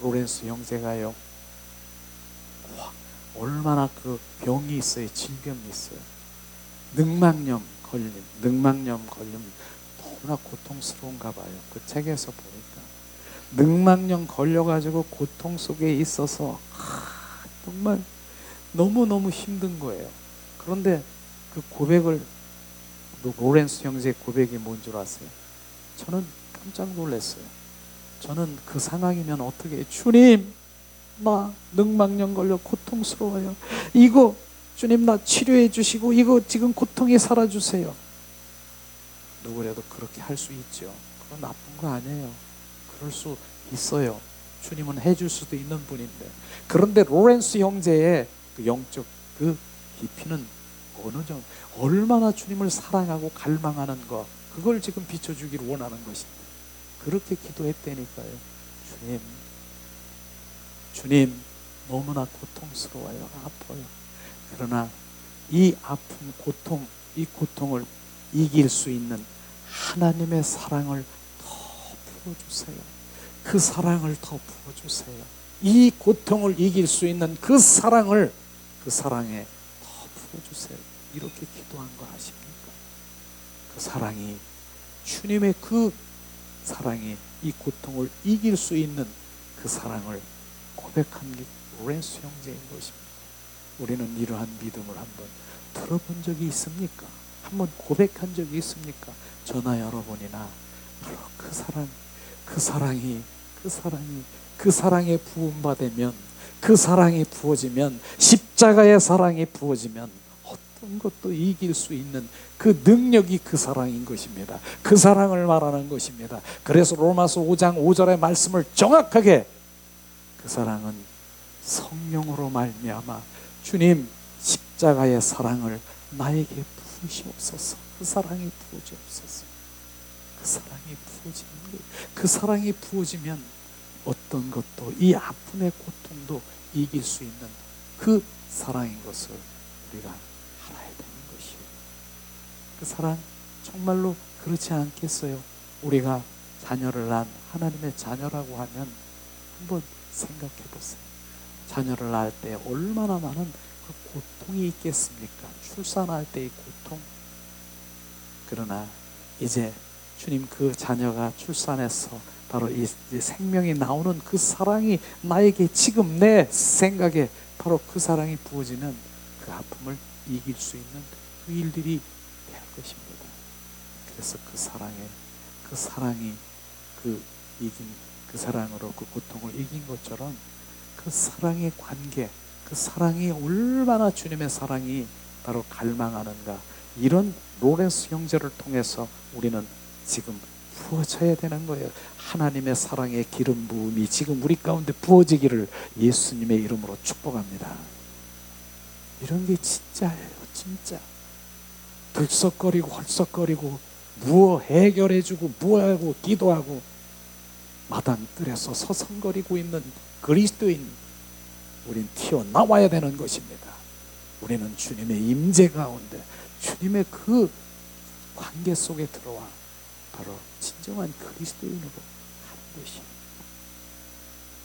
로렌스 형제가요, 얼마나 그 병이 있어요. 질병이 있어요. 늑막염 걸림 너무나 고통스러운가 봐요. 그 책에서 보니까 늑막염 걸려가지고 고통 속에 있어서 정말 너무너무 힘든 거예요. 그런데 그 고백을, 로렌스 형제의 고백이 뭔 줄 아세요? 저는 깜짝 놀랐어요. 저는 그 상황이면 어떻게 해요? 주님, 나 늑막염 걸려 고통스러워요. 이거 주님 나 치료해 주시고 이거 지금 고통이 사라주세요. 누구라도 그렇게 할 수 있죠. 그건 나쁜 거 아니에요. 그럴 수 있어요. 주님은 해줄 수도 있는 분인데. 그런데 로렌스 형제의 그 영적 그 깊이는 어느 정도, 얼마나 주님을 사랑하고 갈망하는 것, 그걸 지금 비춰주기를 원하는 것입니다. 그렇게 기도했다니까요. 주님 너무나 고통스러워요. 아파요. 그러나 이 아픔, 고통, 이 고통을 이길 수 있는 하나님의 사랑을 더 부어주세요. 그 사랑을 더 부어주세요. 이 고통을 이길 수 있는 그 사랑을, 그 사랑에 더 부어주세요. 이렇게 기도한 거 아십니까? 그 사랑이, 주님의 그 사랑이 이 고통을 이길 수 있는 그 사랑을 고백한 게 로렌스 형제인 것입니다. 우리는 이러한 믿음을 한번 들어본 적이 있습니까? 한번 고백한 적이 있습니까? 저나 여러분이나 바로 그 사랑이 부음받으면, 그 사랑이 부어지면, 십자가의 사랑이 부어지면 어떤 것도 이길 수 있는 그 능력이 그 사랑인 것입니다. 그 사랑을 말하는 것입니다. 그래서 로마서 5장 5절의 말씀을 정확하게, 그 사랑은 성령으로 말미암아 주님 십자가의 사랑을 나에게 부으시옵소서. 그 사랑이 부어지옵소서. 그 사랑이 부어지는 거예요. 그 사랑이 부어지면 어떤 것도, 이 아픔의 고통도 이길 수 있는 그 사랑인 것을 우리가 알아야 되는 것이에요. 그 사랑 정말로 그렇지 않겠어요? 우리가 자녀를 낳은 하나님의 자녀라고 하면 한번 생각해 보세요. 자녀를 낳을 때 얼마나 많은 그 고통이 있겠습니까? 출산할 때의 고통. 그러나 이제 주님 그 자녀가 출산해서 바로 이 생명이 나오는 그 사랑이 나에게 지금 내 생각에 바로 그 사랑이 부어지는 그 아픔을 이길 수 있는 그 일들이 될 것입니다. 그래서 그 사랑이 그 이긴 그 사랑으로 그 고통을 이긴 것처럼 그 사랑의 관계, 그 사랑이 얼마나 주님의 사랑이 바로 갈망하는가, 이런 로렌스 형제를 통해서 우리는 지금 부어져야 되는 거예요. 하나님의 사랑의 기름 부음이 지금 우리 가운데 부어지기를 예수님의 이름으로 축복합니다. 이런 게 진짜예요. 진짜 들썩거리고 헐썩거리고 무어 해결해주고 무어하고 기도하고 마당뜰에서 서성거리고 있는 그리스도인, 우린 튀어나와야 되는 것입니다. 우리는 주님의 임재 가운데, 주님의 그 관계 속에 들어와 바로 진정한 그리스도인으로 하는 것입니다.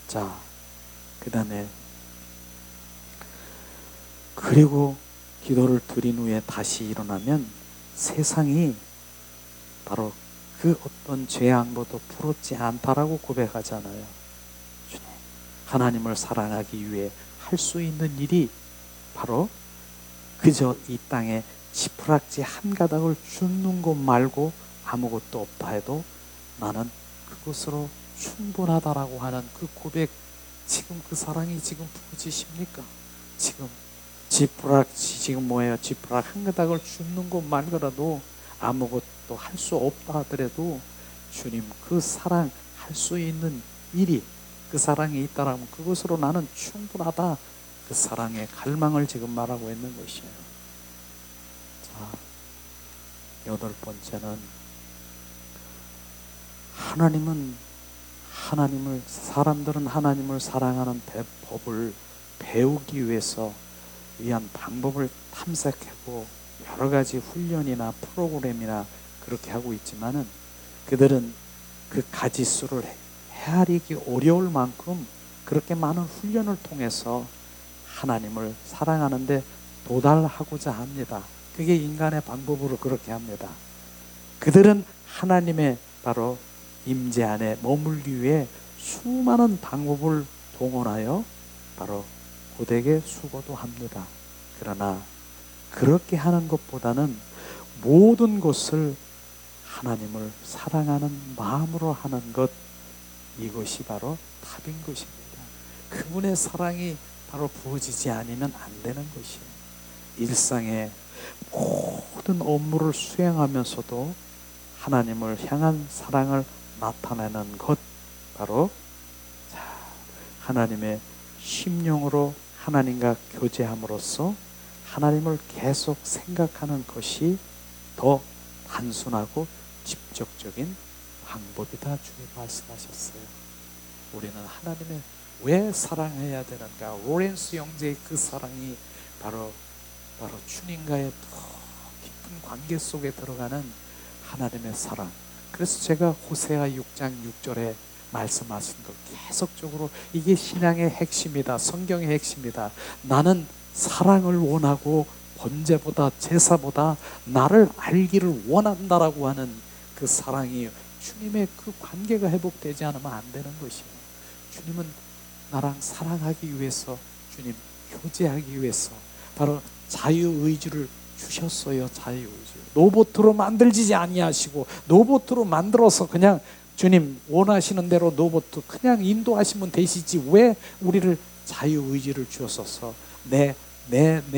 자, 그 다음에 그리고 기도를 드린 후에 다시 일어나면 세상이 바로 그 어떤 재앙보도 부럽지 않다라고 고백하잖아요. 주님, 하나님을 사랑하기 위해 할 수 있는 일이 바로 그저 이 땅에 지푸락지 한 가닥을 줍는 것 말고 아무것도 없다 해도 나는 그것으로 충분하다라고 하는 그 고백, 지금 그 사랑이 지금 부어지십니까? 지금 지푸락지 지금 뭐예요? 지푸락 한 가닥을 줍는 것 말고라도 아무것도 할 수 없다 하더라도 주님 그 사랑 할 수 있는 일이 그 사랑이 있다라면 그것으로 나는 충분하다. 그 사랑의 갈망을 지금 말하고 있는 것이에요. 자, 여덟 번째는 사람들은 하나님을 사랑하는 법을 배우기 위해서 위한 방법을 탐색하고 여러 가지 훈련이나 프로그램이나 그렇게 하고 있지만은 그들은 그 가지수를 헤아리기 어려울 만큼 그렇게 많은 훈련을 통해서 하나님을 사랑하는데 도달하고자 합니다. 그게 인간의 방법으로 그렇게 합니다. 그들은 하나님의 바로 임재 안에 머물기 위해 수많은 방법을 동원하여 바로 고되게 수고도 합니다. 그러나 그렇게 하는 것보다는 모든 것을 하나님을 사랑하는 마음으로 하는 것, 이것이 바로 답인 것입니다. 그분의 사랑이 바로 부어지지 않으면 안 되는 것이에요. 일상의 모든 업무를 수행하면서도 하나님을 향한 사랑을 나타내는 것, 바로 하나님의 심령으로 하나님과 교제함으로써 하나님을 계속 생각하는 것이 더 단순하고 직접적인 방법이다. 주님 말씀하셨어요. 우리는 하나님의 왜 사랑해야 되는가? 로렌스 형제의 그 사랑이 바로 주님과의 더 깊은 관계 속에 들어가는 하나님의 사랑. 그래서 제가 호세아 6장 6절에 말씀하신 것 계속적으로 이게 신앙의 핵심이다. 성경의 핵심이다. 나는 사랑을 원하고 번제보다 제사보다 나를 알기를 원한다라고 하는 그 사랑이 주님의 그 관계가 회복되지 않으면 안 되는 것이에요. 주님은 나랑 사랑하기 위해서, 주님 교제하기 위해서 바로 자유의지를 주셨어요. 자유의지. 로봇으로 만들지 아니하시고 로봇으로 만들어서 그냥 주님 원하시는 대로 로봇 그냥 인도하시면 되시지 왜 우리를 자유의지를 주셨어서 내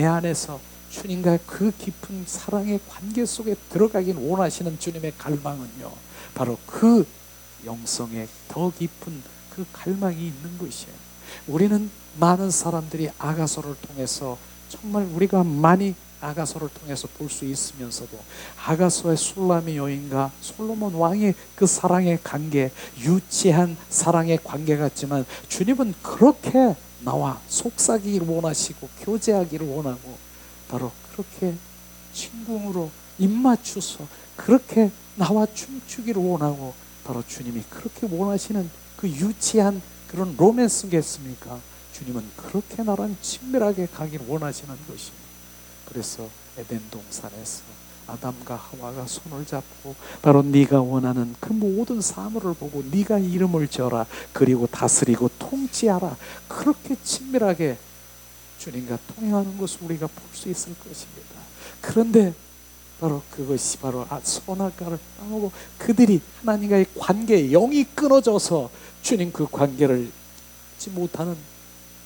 안에서 주님과 그 깊은 사랑의 관계 속에 들어가긴 원하시는 주님의 갈망은요, 바로 그 영성에 더 깊은 그 갈망이 있는 것이에요. 우리는 많은 사람들이 아가서를 통해서 정말 우리가 많이 아가서를 통해서 볼 수 있으면서도 아가서의 술람의 여인과 솔로몬 왕의 그 사랑의 관계, 유치한 사랑의 관계 같지만 주님은 그렇게 나와 속삭이기를 원하시고 교제하기를 원하고 바로 그렇게 친궁으로 입맞추서 그렇게 나와 춤추기를 원하고 바로 주님이 그렇게 원하시는 그 유치한 그런 로맨스겠습니까? 주님은 그렇게 나랑 친밀하게 가기를 원하시는 것입니다. 그래서 에덴 동산에서 아담과 하와가 손을 잡고 바로 네가 원하는 그 모든 사물을 보고 네가 이름을 지어라 그리고 다스리고 통치하라, 그렇게 친밀하게 주님과 통행하는 것을 우리가 볼 수 있을 것입니다. 그런데 바로 그것이 바로 선악과를 따먹고 그들이 하나님과의 관계에 영이 끊어져서 주님 그 관계를 잊지 못하는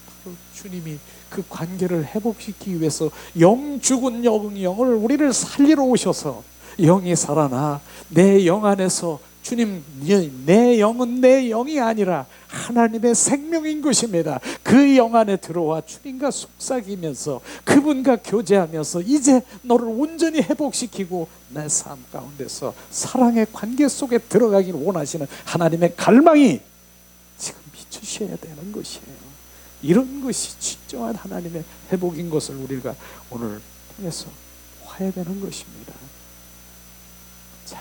바로 주님이 그 관계를 회복시키기 위해서 영 죽은 영을 우리를 살리러 오셔서 영이 살아나 내 영 안에서 주님, 내 영은 내 영이 아니라 하나님의 생명인 것입니다. 그 영 안에 들어와 주님과 속삭이면서 그분과 교제하면서 이제 너를 온전히 회복시키고 내 삶 가운데서 사랑의 관계 속에 들어가기를 원하시는 하나님의 갈망이 지금 비추셔야 되는 것이에요. 이런 것이 진정한 하나님의 회복인 것을 우리가 오늘 통해서 봐야 되는 것입니다. 자,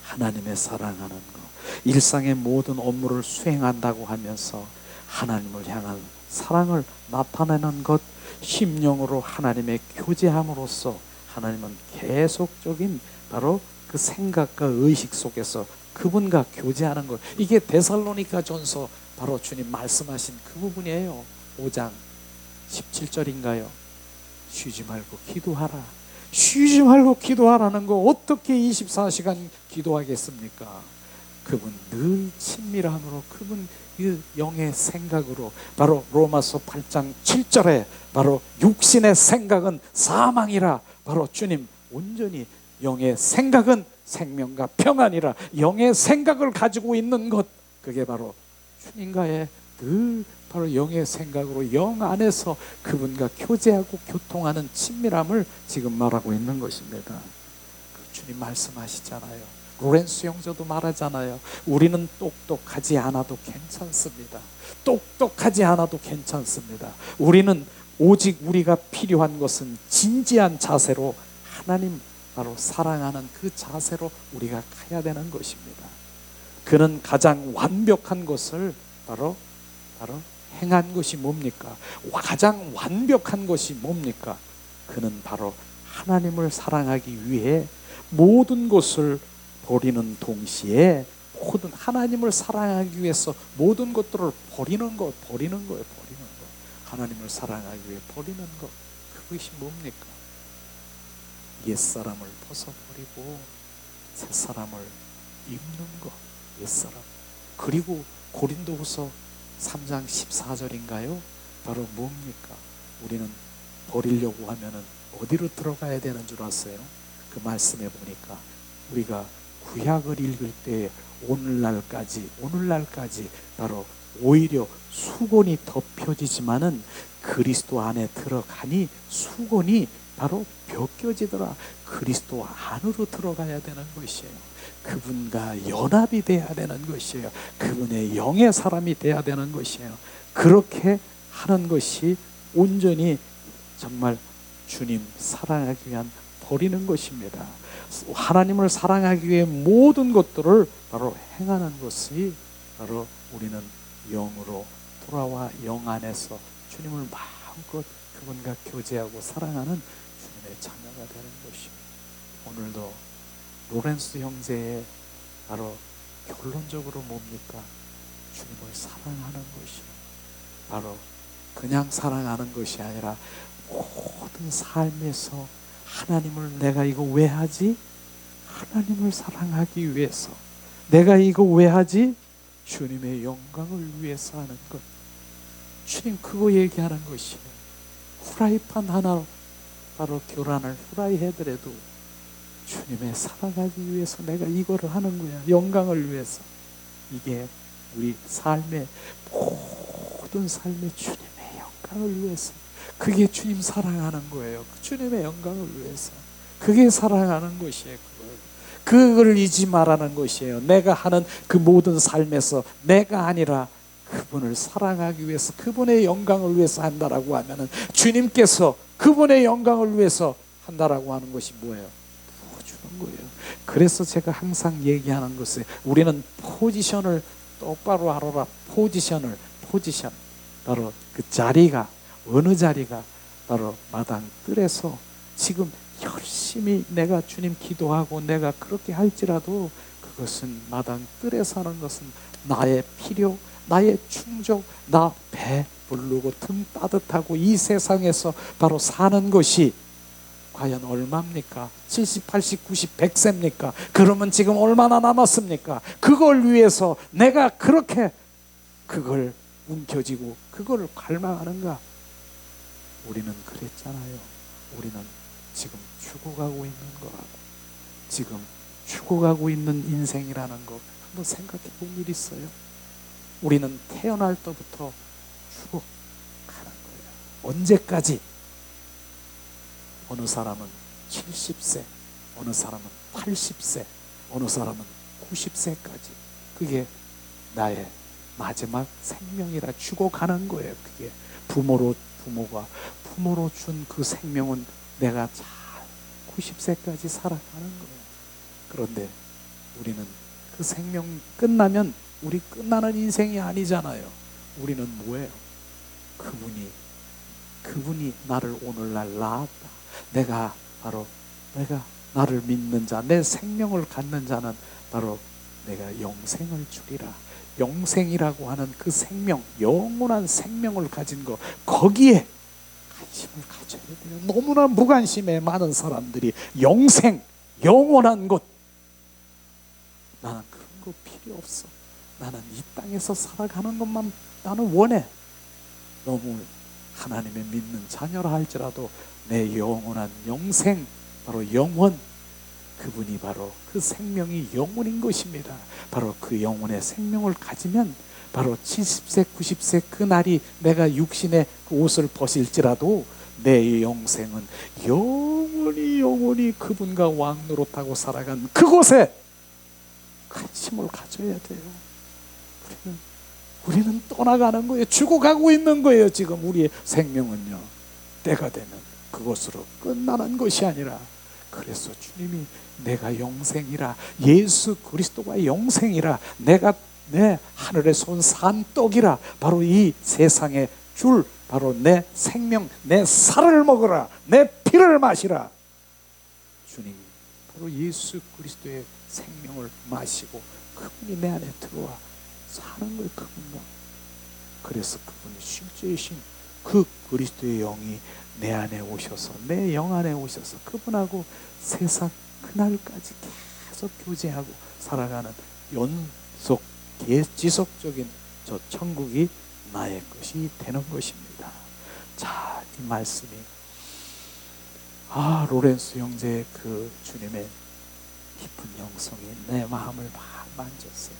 하나님의 사랑하는 것, 일상의 모든 업무를 수행한다고 하면서 하나님을 향한 사랑을 나타내는 것, 심령으로 하나님의 교제함으로써 하나님은 계속적인 바로 그 생각과 의식 속에서 그분과 교제하는 것. 이게 데살로니가 전서 바로 주님 말씀하신 그 부분이에요. 5장 17절인가요? 쉬지 말고 기도하라. 쉬지 말고 기도하라는 거 어떻게 24시간 기도하겠습니까? 그분 늘 친밀함으로, 그분 그 영의 생각으로, 바로 로마서 8장 7절에 바로 육신의 생각은 사망이라, 바로 주님 온전히 영의 생각은 생명과 평안이라, 영의 생각을 가지고 있는 것, 그게 바로 주님과의 늘 바로 영의 생각으로 영 안에서 그분과 교제하고 교통하는 친밀함을 지금 말하고 있는 것입니다. 주님 말씀하시잖아요. 로렌스 형제도 말하잖아요. 우리는 똑똑하지 않아도 괜찮습니다. 똑똑하지 않아도 괜찮습니다. 우리는 오직 우리가 필요한 것은 진지한 자세로 하나님 바로 사랑하는 그 자세로 우리가 가야 되는 것입니다. 그는 가장 완벽한 것을 바로 행한 것이 뭡니까? 가장 완벽한 것이 뭡니까? 그는 바로 하나님을 사랑하기 위해 모든 것을 버리는 동시에, 모든 하나님을 사랑하기 위해서 모든 것들을 버리는 거예요. 하나님을 사랑하기 위해 버리는 것, 그것이 뭡니까? 옛사람을 벗어버리고 새사람을 입는 것. 옛사람. 그리고 고린도후서 3장 14절인가요? 바로 뭡니까? 우리는 버리려고 하면은 어디로 들어가야 되는 줄 아세요? 그 말씀에 보니까 우리가 구약을 읽을 때 오늘날까지 바로 오히려 수건이 덮여지지만은 그리스도 안에 들어가니 수건이 바로 벗겨지더라. 그리스도 안으로 들어가야 되는 것이에요. 그분과 연합이 돼야 되는 것이에요. 그분의 영의 사람이 돼야 되는 것이에요. 그렇게 하는 것이 온전히 정말 주님 사랑하기 위한 버리는 것입니다. 하나님을 사랑하기 위해 모든 것들을 바로 행하는 것이 바로 우리는 영으로 돌아와 영 안에서 주님을 마음껏 그분과 교제하고 사랑하는 주님의 자녀가 되는 것입니다. 오늘도 로렌스 형제의 바로 결론적으로 뭡니까? 주님을 사랑하는 것이 바로 그냥 사랑하는 것이 아니라 모든 삶에서 하나님을, 내가 이거 왜 하지? 하나님을 사랑하기 위해서. 내가 이거 왜 하지? 주님의 영광을 위해서 하는 것. 주님 그거 얘기하는 것이에요. 후라이팬 하나 바로 교란을 후라이 해더라도 주님의 사랑하기 위해서 내가 이거를 하는 거야. 영광을 위해서. 이게 우리 삶의 모든 삶의 주님의 영광을 위해서. 그게 주님 사랑하는 거예요. 주님의 영광을 위해서. 그게 사랑하는 것이에요. 그걸 잊지 말라는 것이에요. 내가 하는 그 모든 삶에서 내가 아니라 그분을 사랑하기 위해서, 그분의 영광을 위해서 한다라고 하면은 주님께서 그분의 영광을 위해서 한다라고 하는 것이 뭐예요? 부어주는 거예요. 그래서 제가 항상 얘기하는 것은 우리는 포지션을 똑바로 하라. 포지션. 바로 그 자리가, 어느 자리가 바로 마당 뜰에서 지금 열심히 내가 주님 기도하고 내가 그렇게 할지라도 그것은 마당 뜰에서 하는 것은 나의 필요, 나의 충족, 나 배 부르고 등 따뜻하고 이 세상에서 바로 사는 것이 과연 얼마입니까? 70, 80, 90, 100세입니까? 그러면 지금 얼마나 남았습니까? 그걸 위해서 내가 그렇게 그걸 움켜쥐고 그걸 갈망하는가? 우리는 그랬잖아요. 우리는 지금 죽어가고 있는 거라고. 지금 죽어가고 있는 인생이라는 거 한번 생각해 본 일 있어요? 우리는 태어날 때부터 죽어가는 거예요. 언제까지? 어느 사람은 70세, 어느 사람은 80세, 어느 사람은 90세까지. 그게 나의 마지막 생명이라 죽어가는 거예요. 그게 부모가 부모로 준 그 생명은 내가 잘 90세까지 살아가는 거예요. 그런데 우리는 그 생명 끝나면 우리 끝나는 인생이 아니잖아요. 우리는 뭐예요? 그분이 나를 오늘날 낳았다. 내가 나를 믿는 자, 내 생명을 갖는 자는 바로 내가 영생을 주리라. 영생이라고 하는 그 생명, 영원한 생명을 가진 거, 거기에 관심을 가져야 돼요. 너무나 무관심해 많은 사람들이. 영생, 영원한 것, 나는 그런 거 필요 없어. 나는 이 땅에서 살아가는 것만 나는 원해. 너무 하나님의 믿는 자녀라 할지라도 내 영원한 영생, 바로 영원, 그분이 바로 그 생명이 영원인 것입니다. 바로 그 영혼의 생명을 가지면 바로 70세 90세 그 날이 내가 육신의 그 옷을 벗을지라도 내 영생은 영원히 그분과 왕노릇하고 살아간 그곳에 관심을 가져야 돼요. 우리는 떠나가는 거예요. 죽어가고 있는 거예요. 지금 우리의 생명은요, 때가 되면 그것으로 끝나는 것이 아니라, 그래서 주님이 내가 영생이라, 예수 그리스도가 영생이라, 내가 내 하늘에서 온 산 떡이라, 바로 이 세상에 줄 바로 내 생명, 내 살을 먹으라, 내 피를 마시라. 주님 바로 예수 그리스도의 생명을 마시고 그분이 내 안에 들어와 사는 거예요. 그분과. 그래서 그분이 실제이신 그 그리스도의 영이 내 안에 오셔서, 내 영 안에 오셔서 그분하고 세상 그날까지 계속 교제하고 살아가는 연속 지속적인 저 천국이 나의 것이 되는 것입니다. 자, 이 말씀이 로렌스 형제의 그 주님의 깊은 영성이 내 마음을 막 만졌어요.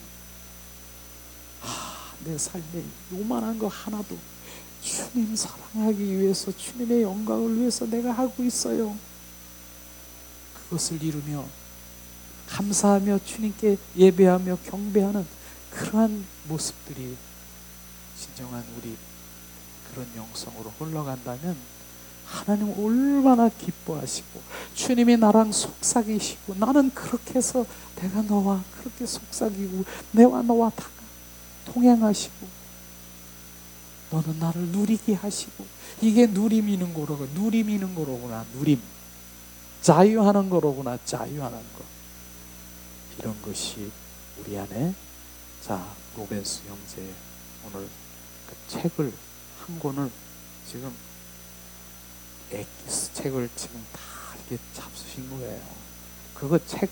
내 삶에 요만한 거 하나도 주님 사랑하기 위해서, 주님의 영광을 위해서 내가 하고 있어요. 그것을 이루며 감사하며 주님께 예배하며 경배하는 그러한 모습들이 진정한 우리 그런 영성으로 흘러간다면 하나님 얼마나 기뻐하시고, 주님이 나랑 속삭이시고, 나는 그렇게 해서 내가 너와 그렇게 속삭이고, 내와 너와 동행하시고, 너는 나를 누리게 하시고, 이게 누림이는 거로구나. 누림, 자유하는 거로구나. 자유하는 거. 이런 것이 우리 안에. 자, 로벤스 형제 오늘 그 책을 한 권을 지금 엑기스 책을 지금 다 이렇게 잡수신 거예요. 그거 책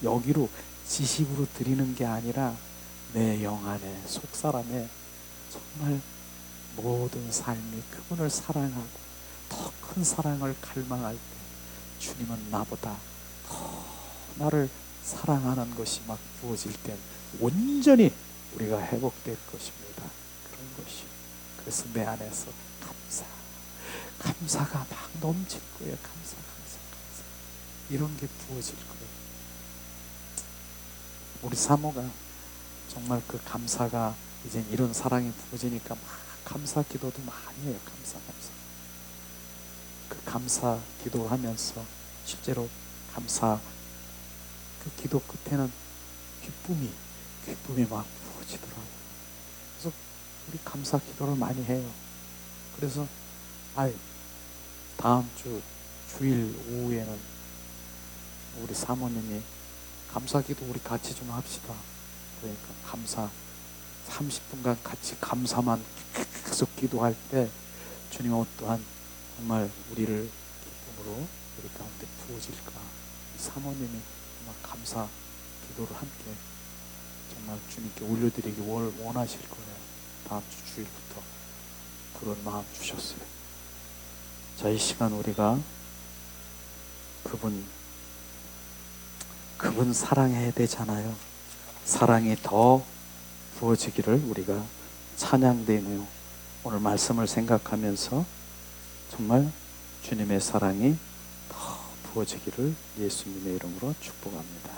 여기로 지식으로 드리는 게 아니라 내 영 안에, 속사람에 정말 모든 삶이 그분을 사랑하고 더 큰 사랑을 갈망할 때, 주님은 나보다 더 나를 사랑하는 것이 막 부어질 때 온전히 우리가 회복될 것입니다. 그런 것이. 그래서 내 안에서 감사가 막 넘칠 거예요. 감사. 이런 게 부어질 거예요. 우리 사모가 정말 그 감사가, 이제 이런 사랑이 부어지니까 막 감사 기도도 많이 해요. 감사. 그 감사 기도를 하면서 실제로 감사 그 기도 끝에는 기쁨이 막 부어지더라고요. 그래서 우리 감사 기도를 많이 해요. 그래서 다음 주일 오후에는 우리 사모님이 감사 기도 우리 같이 좀 합시다. 그러니까 감사 30분간 같이 감사만 계속 기도할 때 주님 또한 정말 우리를 기쁨으로 우리 가운데 부어질까. 사모님이 막 감사 기도를 함께 정말 주님께 올려드리기 원하실 거예요. 다음 주 주일부터 그런 마음 주셨어요. 자, 이 시간 우리가 그분 사랑해야 되잖아요. 사랑이 더 부어지기를 우리가 찬양되며 오늘 말씀을 생각하면서 정말 주님의 사랑이 더 부어지기를 예수님의 이름으로 축복합니다.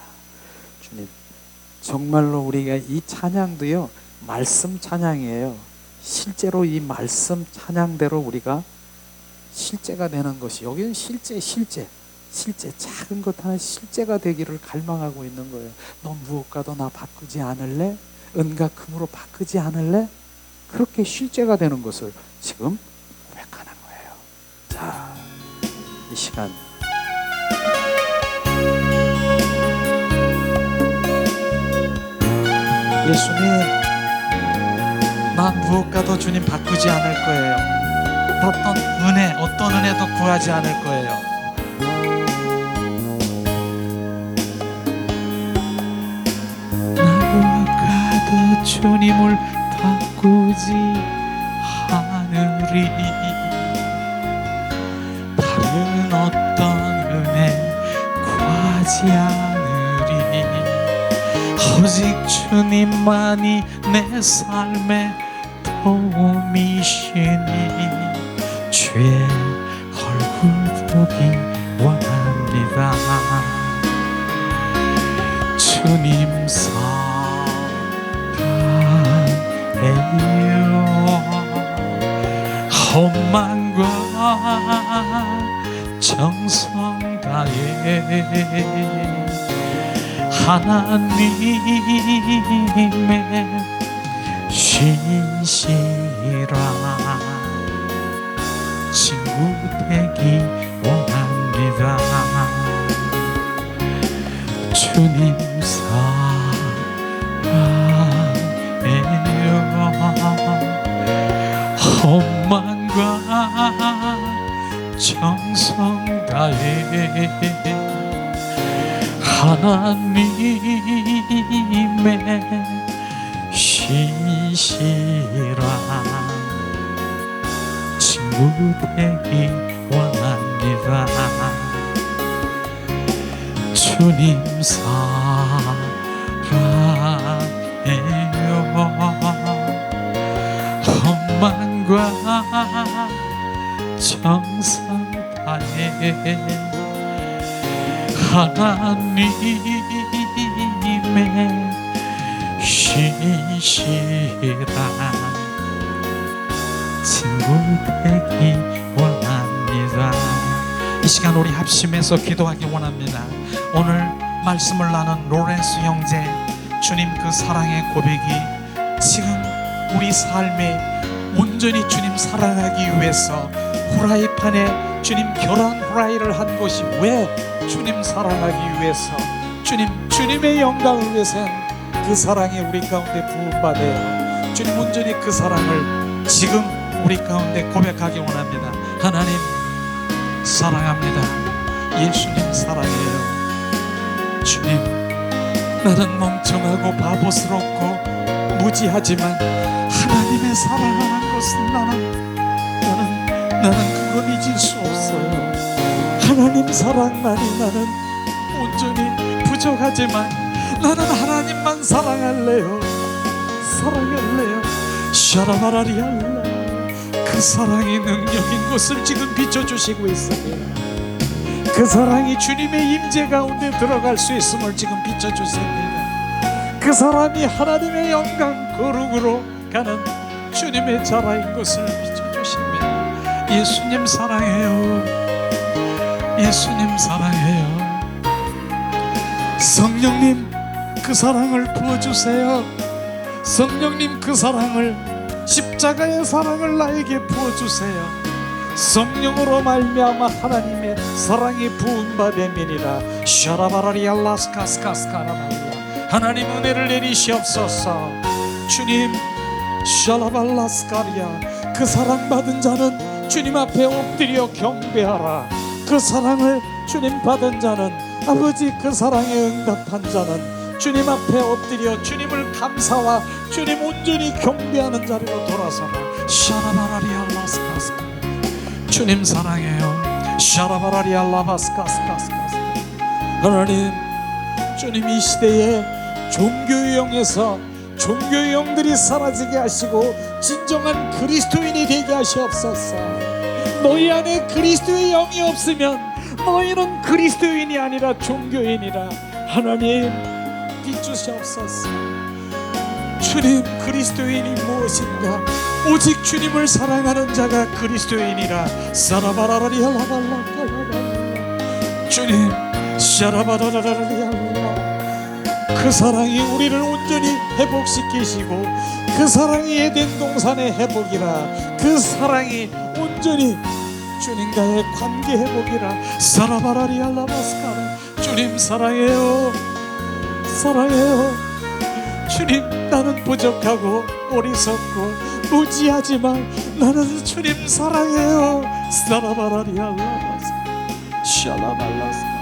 주님, 정말로 우리가 이 찬양도요, 말씀 찬양이에요. 실제로 이 말씀 찬양대로 우리가 실제가 되는 것이, 여기는 실제 작은 것 하나 실제가 되기를 갈망하고 있는 거예요. 너 무엇과도 나 바꾸지 않을래? 은과 금으로 바꾸지 않을래? 그렇게 실제가 되는 것을 지금 고백하는 거예요. 자, 이 시간 예수님, 난 무엇과도 주님 바꾸지 않을 거예요. 어떤 은혜도 구하지 않을 거예요. 나무엇과도 주님을 바꾸지 않으리. 다른 어떤 은혜 구하지 않으리. 오직 주님만이 내 삶의 도움이시니 주의 얼굴 보기 원합니다. 주님 사랑해요. 헌만과 정성 다해 하나님의 신실한 친구 되기 원합니다. 주님 사랑해요. 헌만과 정성 다해 하나님의 신실한 친구 되기 원합니다. 주님 사랑해요. 헌만과 정성 다해 하나님의 신실한 친구 되기 원합니다. 이 시간 우리 합심해서 기도하기 원합니다. 오늘 말씀을 나눈 로렌스 형제, 주님 그 사랑의 고백이 지금 우리 삶에 온전히 주님 사랑하기 위해서 후라이팬에 주님 계란 후라이를 한 것이 왜 주님 사랑하기 위해서, 주님의 영광을 위해서 그 사랑이 우리 가운데 부음받아요. 주님 온전히 그 사랑을 지금 우리 가운데 고백하기 원합니다. 하나님 사랑합니다. 예수님 사랑해요. 주님, 나는 멍청하고 바보스럽고 무지하지만 하나님의 사랑하는 것은 나는 그걸 잊을 수 없어요. 하나님 사랑만이 나는 온전히 부족하지만 나는 하나님만 사랑할래요. 샤라바라리알라. 그 사랑이 능력인 것을 지금 비춰주시고 있습니다. 그 사랑이 주님의 임재 가운데 들어갈 수 있음을 지금 비춰주십니다. 그 사람이 하나님의 영광 거룩으로 가는 주님의 자라인 것을 비춰주십니다. 예수님 사랑해요. 예수님 사랑해요. 성령님 그 사랑을 부어주세요. 성령님 그 사랑을, 십자가의 사랑을 나에게 부어주세요. 성령으로 말미암아 하나님의 사랑이 부음받음이니라. 샤라바라리알라스카스카스카라발라. 하나님 은혜를 내리시옵소서. 주님 샬라발라스카리아. 그 사랑받은 자는 주님 앞에 엎드려 경배하라. 그 사랑을 주님 받은 자는, 아버지 그 사랑에 응답한 자는 주님 앞에 엎드려 주님을 감사와 주님 온전히 경배하는 자리로 돌아서라. 샤라바라리알라스카스카. 주님 사랑해요. 샤라바라리알라바스카스카스카. 하나님, 주님 이 시대에 종교의 영에서 종교의 영들이 사라지게 하시고 진정한 그리스도인이 되게 하시옵소서. 너희 안에 그리스도의 영이 없으면 너희는 그리스도인이 아니라 종교인이라. 하나님 비추시옵소서. 주님, 그리스도인이 무엇인가? 오직 주님을 사랑하는 자가 그리스도인이라. 사라바라리알라발라칼라발라. 주님 샤라바라라리알라. 그 사랑이 우리를 온전히 회복시키시고 그 사랑이 에덴 동산의 회복이라 그 사랑이 온전히 주님과의 관계 회복이라 사라바라리 알라바스카라 주님 사랑해요 사랑해요 주님 나는 부족하고 어리석고 무지하지만 나는 주님 사랑해요 사라바라리 알라바스카라 샬라발라스카라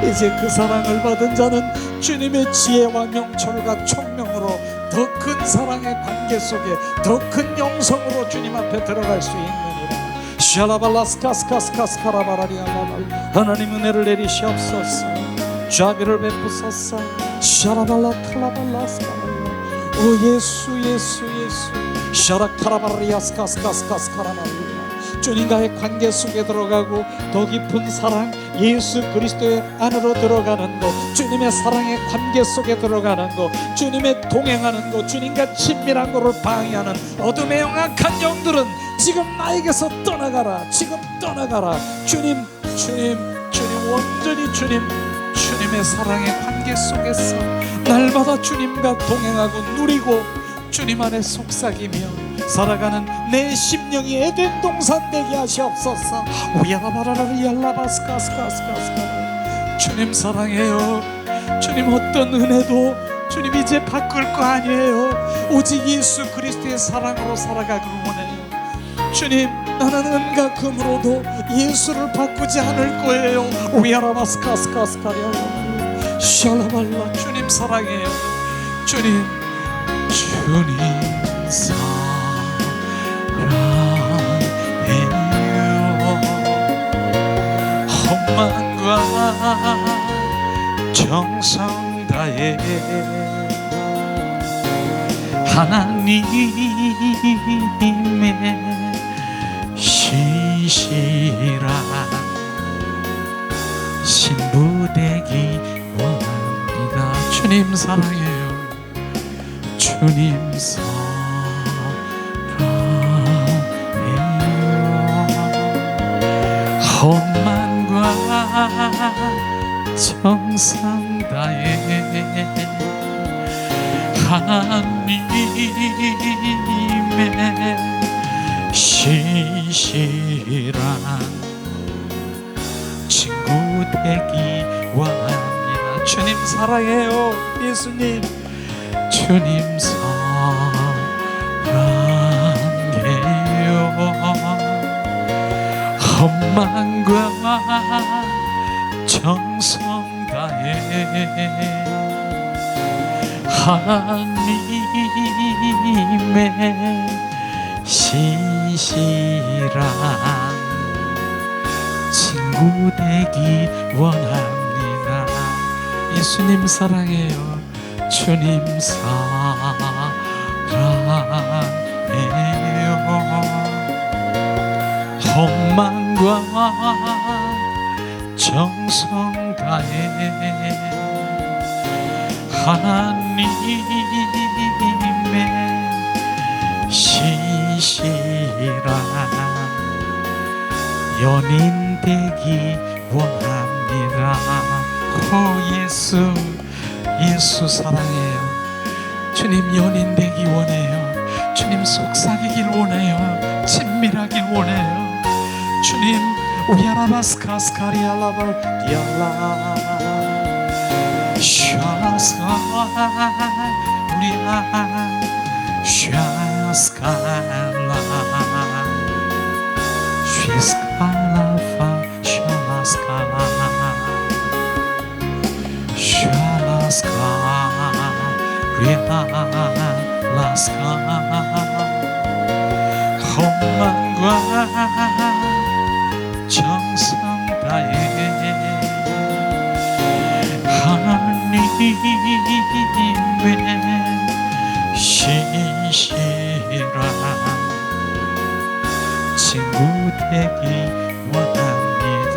이제 그 사랑을 받은 자는 주님의 지혜와 명철과 총명으로 더 큰 사랑의 관계 속에 더 큰 영성으로 주님 앞에 들어갈 수 있느니라 샬라발라스카스카스카스카라바라리알라발 하나님 은혜를 내리시옵소서 자비를 베푸소서 샤라발라칼라발라스카라 오 예수 예수 예수 샤라카라바리아스카스카스카스카라바리아 주님과의 관계 속에 들어가고 더 깊은 사랑 예수 그리스도의 안으로 들어가는 것 주님의 사랑의 관계 속에 들어가는 것 주님의 동행하는 것 주님과 친밀한 것을 방해하는 어둠의 영악한 영들은 지금 나에게서 떠나가라 지금 떠나가라 주님 온전히 주님의 사랑의 관계 속에서 날마다 주님과 동행하고 누리고 주님 안에 속삭이며 살아가는 내 심령이 에덴 동산 되게 하시옵소서. 우야라바라리알라바스카스카스카스카 주님 사랑해요. 주님 어떤 은혜도 주님 이제 바꿀 거 아니에요. 오직 예수 그리스도의 사랑으로 살아가기를 원해요. 주님 나는 은과 금으로도 예수를 바꾸지 않을 거예요. 우야라바스카스카스카리아 샬라발라 주님 사랑해요. 주님 사랑해요. 헌만과 정성 다해 하나님의 신실한 신부 되기 원합니다. 주님 사랑해요. 주님 헌만과 정성 다해 하나님의 신실한 친구 되기 원합니다. 주님 사랑해요. 예수님 주님 사랑해요. 헌만과 정성 다해 하나님의 신실한 친구 되기 원합니다. 예수님 사랑해요. 주님 사랑해요. 헌만과 정성 다해 하나님의 신실한 연인 되기 원합니다. 오 예수 사랑해요. 주님 연인 되기 원해요. 주님 속삭이길 원해요. 친밀하길 원해요. 주님 우야라바스카스카리알라발 디알라 샤스카 우리아 샤스칼라 샤스칼라파 샤스칼라 샤라스카 리알라스카 헌만과 정성 다해 하나님의 신실한 친구 되기 원합니다.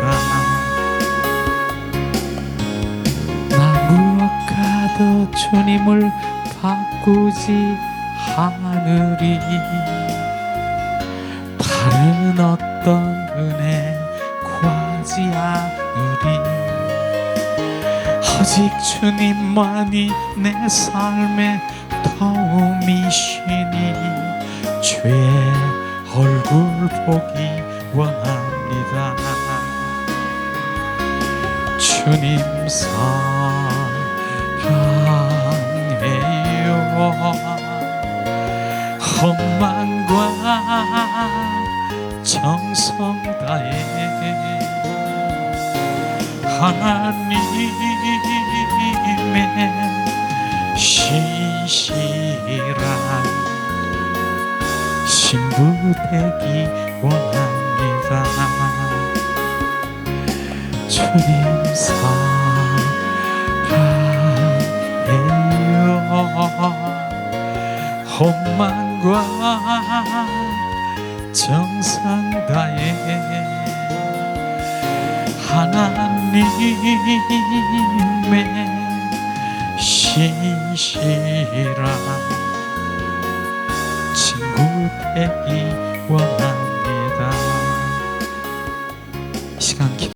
나 무엇과도 주님을 바꾸지 않으리. 다른 어떤 은혜 구하지 않으리. 오직 주님만이 내 삶의 도움이시니 주의 얼굴 보기 원합니다. 주님 사랑해요. 헌만과 정성 다해 하나님의 신실한 신부 되기 원합니다. 주님 사랑해요. 헌만과 정성 다해 하나님의 신실한 친구 되기 원합니다. 시간